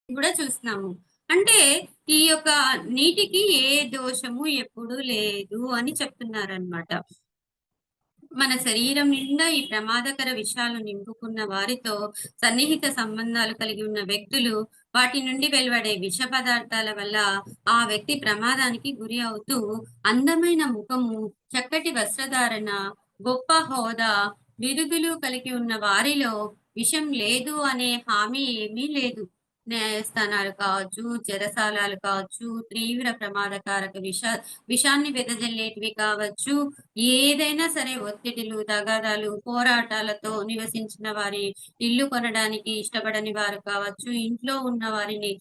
కూడా చూస్తున్నాము. అంటే ఈ యొక్క నీటికి ఏ దోషము ఎప్పుడూ లేదు అని చెప్తున్నారనమాట. మన శరీరం నిండా ఈ ప్రమాదకర విషాలు నింపుకున్న వారితో సన్నిహిత సంబంధాలు కలిగి ఉన్న వ్యక్తులు వాటి నుండి వెలువడే విష పదార్థాల వల్ల ఆ వ్యక్తి ప్రమాదానికి గురి అవుతూ అందమైన ముఖము, చక్కటి వస్త్రధారణ, గొప్ప హోదా, బిరుదులు కలిగి ఉన్న వారిలో విషం లేదు అనే హామీ ఏమీ లేదు. న్యాయస్థానాలు కావచ్చు, చెరసాలాలు కావచ్చు, తీవ్ర ప్రమాదకారక విషాన్ని వెదజల్లేటివి కావచ్చు, ఏదైనా సరే ఒత్తిడులు, తగాదాలు, పోరాటాలతో నివసించిన వారి ఇల్లు కొనడానికి ఇష్టపడని వారు కావచ్చు, ఇంట్లో ఉన్న వారిని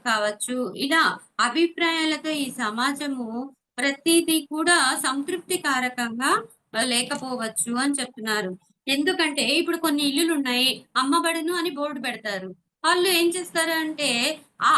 కావచ్చు. ఇలా అభిప్రాయాలతో ఈ సమాజము ప్రతీదీ కూడా సంతృప్తికారకంగా లేకపోవచ్చు అని చెప్తున్నారు. ఎందుకంటే ఇప్పుడు కొన్ని ఇల్లులున్నాయి. అమ్మబడును అని బోర్డ్ పెడతారు. ఆళ్ళు ఏం చేస్తారంటే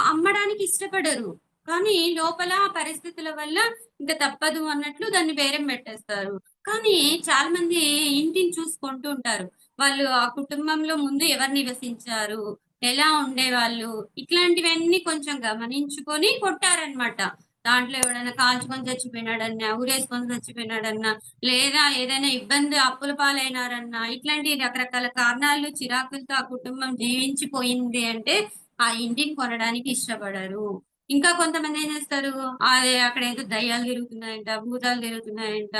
అమ్మడానికి ఇష్టపడరు. కానీ లోపల పరిస్థితుల వల్ల ఇంక తప్పదు అన్నట్లు దాన్ని బేరం పెట్టేస్తారు. కానీ చాలా మంది ఇంటిని చూసి కొంటూ ఉంటారు. వాళ్ళు ఆ కుటుంబంలో ముందు ఎవరు నివసించారు? ఎలా ఉండేవాళ్ళు? ఇట్లాంటివన్నీ కొంచెం గమనించుకొని కొంటారనమాట. దాంట్లో ఎవడైనా కాల్చుకొని చచ్చిపోయినాడన్నా, ఉరేసుకొని చచ్చిపోయినాడన్నా, లేదా ఏదైనా ఇబ్బంది అప్పుల పాలైనారన్నా, ఇట్లాంటి రకరకాల కారణాలు, చిరాకులతో ఆ కుటుంబం జీవించిపోయింది అంటే, ఆ ఇంటిని కొనడానికి ఇష్టపడరు. ఇంకా కొంతమంది ఏం చేస్తారు, అక్కడేదో దయ్యాలు తిరుగుతున్నాయంట, భూతాలు తిరుగుతున్నాయంట,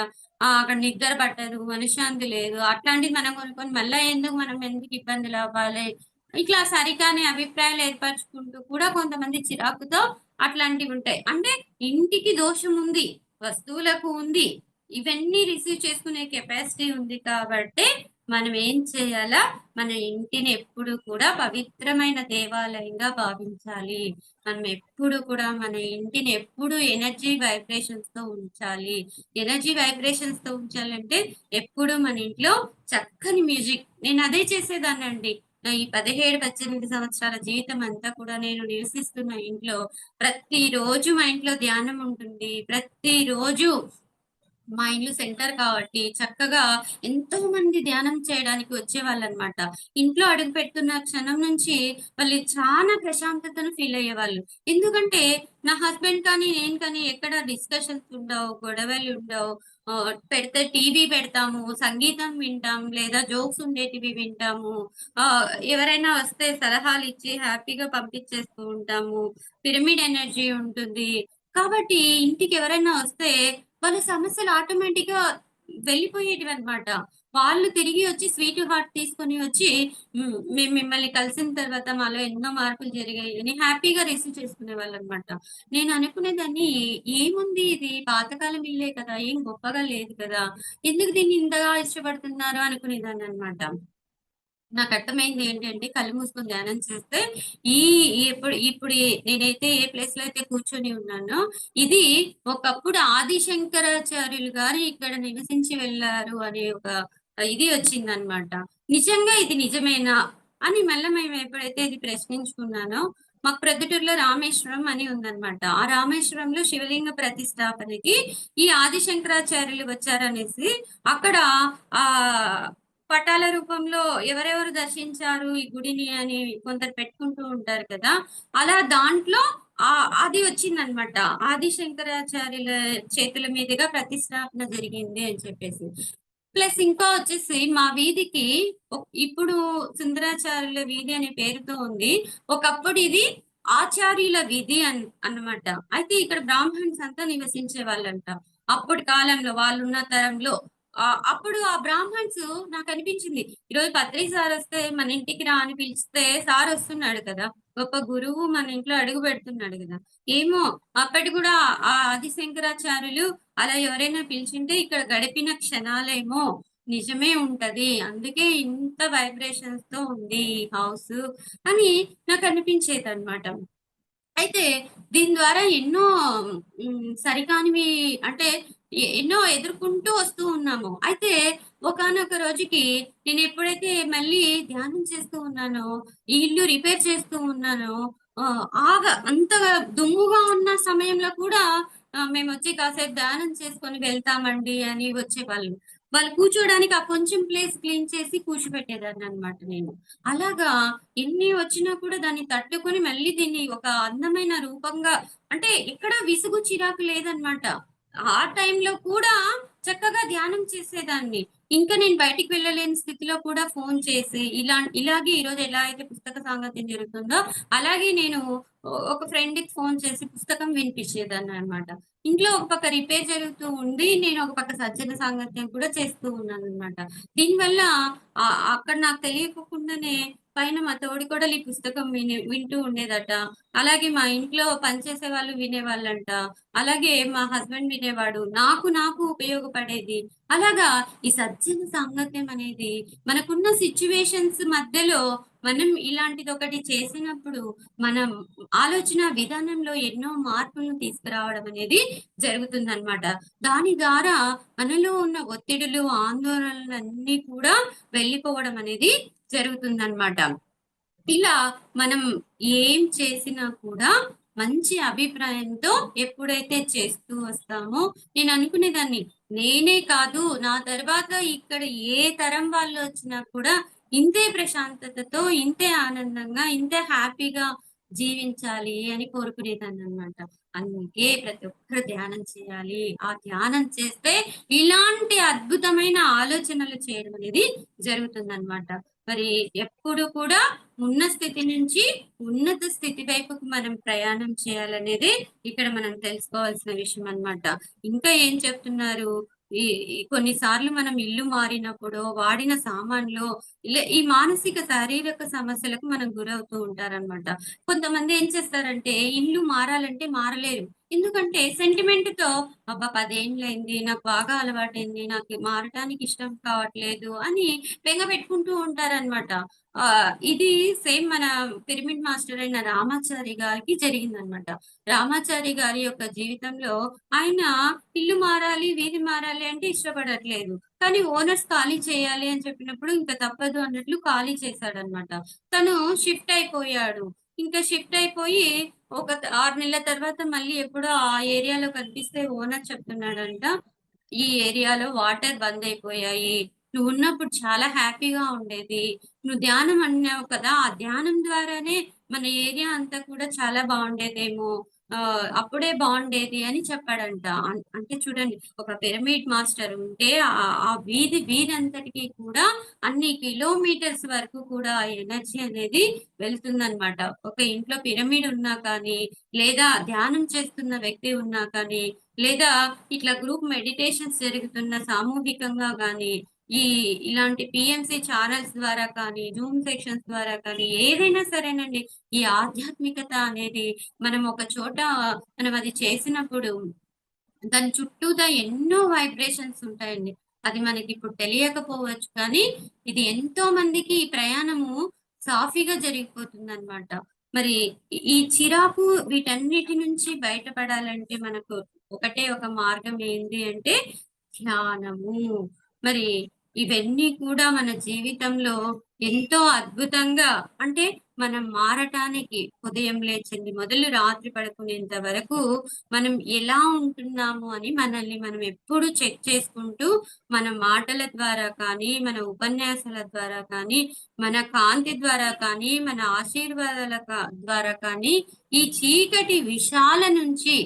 అక్కడ నిద్ర పట్టదు, మనశ్శాంతి లేదు. అట్లాంటివి మనం కొనుక్కొని మళ్ళా మనం ఎందుకు ఇబ్బందులు అవ్వాలి? ఇట్లా సరికాని అభిప్రాయాలు ఏర్పరచుకుంటూ కూడా కొంతమంది చిరాకుతో అట్లాంటివుంటాయి. అంటే ఇంటికి దోషముంది, వస్తువులకు ఉంది. ఇవన్నీ రిసీవ్ చేసుకునే కెపాసిటీ ఉంది కాబట్టే మనం ఏం చేయాలా, మన ఇంటిని ఎప్పుడు కూడా పవిత్రమైన దేవాలయంగా భావించాలి. మనం ఎప్పుడు కూడా మన ఇంటిని ఎప్పుడు ఎనర్జీ వైబ్రేషన్స్‌తో ఉంచాలి. ఎనర్జీ వైబ్రేషన్స్‌తో ఉంచాలంటే ఎప్పుడు మన ఇంట్లో చక్కని మ్యూజిక్ నేనదే చేసేదాన్నండి. ఈ 17, 18 సంవత్సరాల జీవితం అంతా కూడా నేను నివసిస్తున్న ఇంట్లో ప్రతిరోజు మా ఇంట్లో ధ్యానం ఉంటుంది. ప్రతిరోజు మా ఇల్లు సెంటర్ కాబట్టి చక్కగా ఎంతోమంది ధ్యానం చేయడానికి వచ్చేవాళ్ళనమాట. ఇంట్లో అడుగుపెడుతున్న క్షణం నుంచి వాళ్ళు చాలా ప్రశాంతతను ఫీల్ అయ్యేవాళ్ళు. ఎందుకంటే నా హస్బెండ్ కానీ, నేను కానీ ఎక్కడ డిస్కషన్స్ ఉండవు, గొడవలుండవు. పెడితే టీవీ పెడతాము, సంగీతం వింటాం, లేదా జోక్స్ ఉండేటివి వింటాము. ఎవరైనా వస్తే సలహాలిచ్చి హ్యాపీగా పంపించేస్తూ ఉంటాము. పిరమిడ్ ఎనర్జీ ఉంటుంది. కాబట్టి ఇంటికి ఎవరైనా వస్తే వాళ్ళ సమస్యలు ఆటోమేటిక్‌గా వెళ్ళిపోయేటివన్నమాట. వాళ్ళు తిరిగి వచ్చి స్వీట్ హార్ట్ తీసుకొని వచ్చి మేము మిమ్మల్ని కలిసిన తర్వాత మాలో ఎన్నో మార్పులు జరిగాయి అని హ్యాపీగా రిసీవ్ చేసుకునేవాళ్ళన్నమాట. నేను అనుకునేదాన్ని ఏముంది ఇది పాతకాలం ఇల్లే కదా! ఏం గొప్పగా లేదు కదా! ఎందుకు దీన్ని ఇంతగా ఇష్టపడుతున్నారు అనుకునేదాన్నన్నమాట. నాకర్థమైంది ఏంటంటే, కళ్ళు మూసుకొని ధ్యానం చేస్తే, ఈ ఇప్పుడు నేనైతే ఏ ప్లేస్‌లో అయితే కూర్చొని ఉన్నానో, ఇది ఒకప్పుడు ఆది శంకరాచార్యులు గారు ఇక్కడ నివసించి వెళ్లారు అనే ఒక ఇది వచ్చిందనమాట. నిజంగా ఇది నిజమేనా? అని మళ్ళీ మేము ఎప్పుడైతే ఇది ప్రశ్నించుకున్నానో, మాకు ప్రొద్దుటూరులో రామేశ్వరం అని ఉందన్నమాట. ఆ రామేశ్వరంలో శివలింగ ప్రతిష్టాపనకి ఈ ఆది శంకరాచార్యులు వచ్చారనేసి అక్కడ ఆహ్, పటాల రూపంలో ఎవరెవరు దర్శించారు ఈ గుడిని అని కొందరు పెట్టుకుంటూ ఉంటారు కదా! అలా దాంట్లో అది వచ్చిందన్నమాట. ఆది శంకరాచార్యుల చేతుల మీదుగా ప్రతిష్టాపన జరిగింది అని చెప్పేసి. ప్లస్ ఇంకా వచ్చేసి మా వీధికి ఇప్పుడు సుందరాచార్యుల వీధి అనే పేరుతో ఉంది. ఒకప్పుడు ఇది ఆచార్యుల వీధి అన్నమాట. అయితే ఇక్కడ బ్రాహ్మణ్స్ అంతా నివసించే వాళ్ళంట. అప్పటి కాలంలో వాళ్ళున్న తరంలో. అప్పుడు ఆ బ్రాహ్మణ్స్ నాకనిపించింది. ఈరోజు పత్రి సార్ వస్తే మన ఇంటికి రా అని పిలిస్తే సార్ వస్తున్నాడు కదా! ఒక గురువు మన ఇంట్లో అడుగు పెడుతున్నాడు కదా! ఏమో అప్పటి కూడా ఆ ఆది శంకరాచార్యులు అలా ఎవరైనా పిలిచుంటే ఇక్కడ గడిపిన క్షణాలేమో నిజమే ఉంటది. అందుకే ఇంత వైబ్రేషన్స్ తో ఉంది ఈ హౌసు అని నాకనిపించేదన్నమాట. అయితే దీని ద్వారా ఎన్నో సరికానివి అంటే ఎన్నో ఎదుర్కొంటూ వస్తూ ఉన్నాము. అయితే ఒకానొక రోజుకి నేనెప్పుడైతే మళ్ళీ ధ్యానం చేస్తూ ఉన్నానో, ఈ ఇల్లు రిపేర్ చేస్తూ ఉన్నానో, అంతగా దుమ్ముగా ఉన్న సమయంలో కూడా మేమొచ్చి కాసేపు ధ్యానం చేసుకొని వెళ్తామండి అని వచ్చేవాళ్ళు. వాళ్ళు కూర్చోడానికి ఆ కొంచెం ప్లేస్ క్లీన్ చేసి కూర్చోబెట్టేదాన్ననమాట నేను. అలాగా ఎన్ని వచ్చినా కూడా దాన్ని తట్టుకొని మళ్ళీ దీన్ని ఒక అందమైన రూపంగా అంటే ఎక్కడ విసుగు, చిరాకు లేదనమాట. ఆ టైంలో కూడా చక్కగా ధ్యానం చేసేదాన్ని. ఇంకా నేను బయటికి వెళ్ళలేని స్థితిలో కూడా ఫోను చేసి ఇలాగే ఈరోజు ఎలా అయితే పుస్తక సాంగత్యం జరుగుతుందో, అలాగే నేను ఒక ఫ్రెండ్‌కి ఫోను చేసి పుస్తకం వినిపించేదాన్ననమాట. ఇంట్లో ఒక పక్క రిపేర్ జరుగుతూ ఉంది. నేను ఒక పక్క సజ్జన సాంగత్యం కూడా చేస్తూ ఉన్నాననమాట. దీనివల్ల అక్కడ నాకు తెలియకోకుండానే పైన మా తోడికోడలు ఈ పుస్తకం వింటూ ఉండేదట. అలాగే మా ఇంట్లో పనిచేసే వాళ్ళు వినేవాళ్ళంట. అలాగే మా హస్బెండ్ వినేవాడు. నాకు ఉపయోగపడేది. అలాగా ఈ సజ్జన సాంగత్యం అనేది మనకున్న సిట్యుయేషన్స్ మధ్యలో మనం ఇలాంటిదొకటి చేసినప్పుడు మనం ఆలోచన విధానంలో ఎన్నో మార్పులను తీసుకురావడం అనేది జరుగుతుందనమాట. దాని ద్వారా మనలో ఉన్న ఒత్తిడులు, ఆందోళనలన్నీ కూడా వెళ్ళిపోవడం అనేది జరుగుతుందనమాట. ఇలా మనం ఏం చేసినా కూడా మంచి అభిప్రాయంతో ఎప్పుడైతే చేస్తూ వస్తామో నేననుకునేదాన్ని, నేనే కాదు నా తర్వాత ఇక్కడ ఏ తరం వాళ్ళొచ్చినా కూడా ఇంతే ప్రశాంతతతో, ఇంతే ఆనందంగా, ఇంతే హ్యాపీగా జీవించాలి అని కోరుకునేదాన్ననమాట. అందుకే ప్రతి ఒక్కరు ధ్యానం చేయాలి. ఆ ధ్యానం చేస్తే ఇలాంటి అద్భుతమైన ఆలోచనలు చేయడం అనేది జరుగుతుందనమాట. మరి ఎప్పుడు కూడా ఉన్న స్థితి నుంచి ఉన్నత స్థితి వైపుకు మనం ప్రయాణం చేయాలనేదే ఇక్కడ మనం తెలుసుకోవాల్సిన విషయం అన్నమాట. ఇంకా ఏం చెప్తున్నారు? ఈ ఈ కొన్ని సార్లు మనం ఇల్లు మారినప్పుడో, వాడిన సామాన్లో ఈ మానసిక, శారీరక సమస్యలకు మనం గురవుతూ ఉంటారనమాట. కొంతమంది ఏం చేస్తారంటే ఇల్లు మారాలంటే మారలేరు. ఎందుకంటే సెంటిమెంట్‌తో అబ్బా! 10 ఏండ్లయింది. నాకు బాగా అలవాటైంది. నాకు మారటానికి ఇష్టం కావట్లేదు అని బెంగ పెట్టుకుంటూ ఉంటారనమాట. ఇది సేమ్ మన పిరమిడ్ మాస్టర్ అయిన రామాచారి గారికి జరిగిందనమాట. రామాచారి గారి యొక్క జీవితంలో ఆయన ఇల్లు మారాలి, వీధి మారాలి అంటే ఇష్టపడట్లేదు. కానీ ఓనర్స్ ఖాళీ చేయాలి అని చెప్పినప్పుడు ఇంక తప్పదు అన్నట్లు ఖాళీ చేశాడనమాట. తను షిఫ్ట్ అయిపోయాడు. ఇంకా షిఫ్ట్ అయిపోయి ఒక 6 నెలల తర్వాత మళ్ళీ ఎప్పుడో ఆ ఏరియాలో కనిపిస్తే ఓనర్ చెప్తున్నాడంట, "ఈ ఏరియాలో వాటర్ బంద్ అయిపోయాయి. నువ్వున్నప్పుడు చాలా హ్యాపీగా ఉండేది. నువ్వు ధ్యానం అన్నావు కదా! ఆ ధ్యానం ద్వారానే మన ఏరియా అంతా కూడా చాలా బావుండేదేమో. అప్పుడే బావుండేది" అని చెప్పాడంట. అంటే చూడండి ఒక పిరమిడ్ మాస్టర్ ఉంటే ఆ వీధి అంతటికి కూడా అన్ని కిలోమీటర్స్ వరకు కూడా ఆ ఎనర్జీ అనేది వెళ్తుందనమాట. ఒక ఇంట్లో పిరమిడ్ ఉన్నా కానీ, లేదా ధ్యానం చేస్తున్న వ్యక్తి ఉన్నా కానీ, లేదా ఇట్లా గ్రూప్ మెడిటేషన్స్ జరుగుతున్న సామూహికంగా గానీ, ఈ ఇలాంటి పీఎంసీ ఛానెల్స్ ద్వారా కానీ, జూమ్ సెషన్స్ ద్వారా కానీ, ఏదైనా సరేనండి. ఈ ఆధ్యాత్మికత అనేది మనం ఒక చోట మనం అది చేసినప్పుడు దాని చుట్టూతా ఎన్నో వైబ్రేషన్స్ ఉంటాయండి. అది మనకిప్పుడు తెలియకపోవచ్చు కానీ, ఇది ఎంతో మందికి ఈ ప్రయాణము సాఫీగా జరిగిపోతుందనమాట. మరి ఈ చిరాకు వీటన్నిటి నుంచి బయటపడాలంటే మనకు ఒకటే ఒక మార్గం ఏంది అంటే ధ్యానము. మరి ఇవన్నీ కూడా మన జీవితంలో ఎంతో అద్భుతంగా అంటే మనం మారటానికి ఉదయం లేచింది మొదలు రాత్రి పడుకునేంత వరకు మనం ఎలా ఉంటున్నాము అని మనల్ని మనం ఎప్పుడు చెక్ చేసుకుంటూ మన మాటల ద్వారా కానీ, మన ఉపన్యాసాల ద్వారా కానీ, మన కాంతి ద్వారా కానీ, మన ఆశీర్వాదాల ద్వారా కానీ, ఈ చీకటి విషాల నుంచి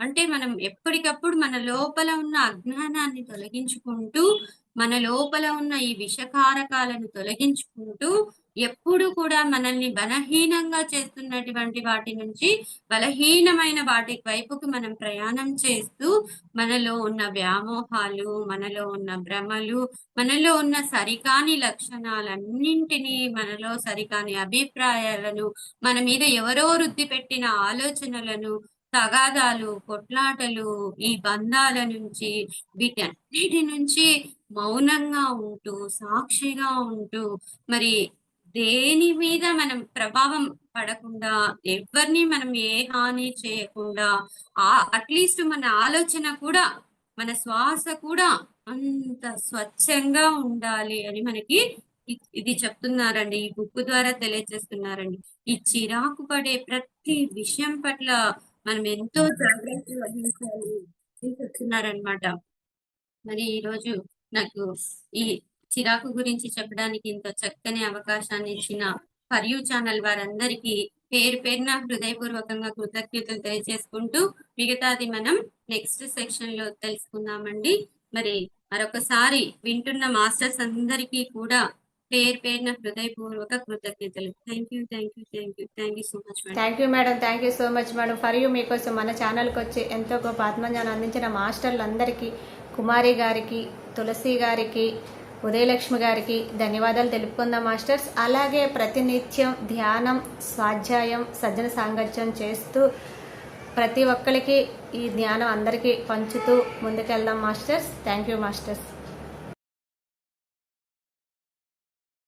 అంటే మనం ఎప్పటికప్పుడు మన లోపల ఉన్న అజ్ఞానాన్ని తొలగించుకుంటూ, మన లోపల ఉన్న ఈ విషకారకాలను తొలగించుకుంటూ, ఎప్పుడు కూడా మనల్ని బలహీనంగా చేస్తున్నటువంటి వాటి నుంచి బలహీనమైన వాటి వైపుకు మనం ప్రయాణం చేస్తూ, మనలో ఉన్న వ్యామోహాలు, మనలో ఉన్న భ్రమలు, మనలో ఉన్న సరికాని లక్షణాలన్నింటినీ, మనలో సరికాని అభిప్రాయాలను, మన మీద ఎవరో రుద్ది పెట్టిన ఆలోచనలను, తగాదాలు, కొట్లాటలు, ఈ బంధాల నుంచి వీటన్నిటి నుంచి మౌనంగా ఉంటూ, సాక్షిగా ఉంటూ, మరి దేని మీద మనం ప్రభావం పడకుండా, ఎవ్వరిని మనం ఏ హాని చేయకుండా, అట్‌లీస్ట్ మన ఆలోచన కూడా, మన శ్వాస కూడా అంత స్వచ్ఛంగా ఉండాలి అని మనకి ఇది చెప్తున్నారండి. ఈ బుక్ ద్వారా తెలియజేస్తున్నారండి. ఈ చిరాకు పడే ప్రతి విషయం పట్ల మనం ఎంతో జాగ్రత్త వహించాలి అని చెప్తున్నారనమాట. మరి ఈరోజు నాకు ఈ చిరాకు గురించి చెప్పడానికి ఇంత చక్కని అవకాశాన్ని ఇచ్చిన ఫర్ యూ ఛానల్ వారందరికీ పేరు పేరున హృదయపూర్వకంగా కృతజ్ఞతలు తెలియజేసుకుంటూ మిగతాది మనం నెక్స్ట్ సెక్షన్ లో తెలుసుకుందామండి. మరి మరొకసారి వింటున్న మాస్టర్స్ అందరికీ కూడా పేరు పేరున హృదయపూర్వక కృతజ్ఞతలు. Thank you so much madam. Thank you madam, thank you so much madam. For you మీకోసం మన ఛానల్కి వచ్చి ఎంతో గొప్ప ఆత్మజ్ఞానం అందించిన మాస్టర్లందరికీ, కుమారి గారికి, తులసి గారికి, ఉదయలక్ష్మి గారికి ధన్యవాదాలు తెలుపుకుందాం మాస్టర్స్. అలాగే ప్రతినిత్యం ధ్యానం, స్వాధ్యాయం, సజ్జన సాంగత్యం చేస్తూ ప్రతి ఒక్కరికి ఈ జ్ఞానం అందరికీ పంచుతూ ముందుకెళ్దాం మాస్టర్స్. Thank you masters.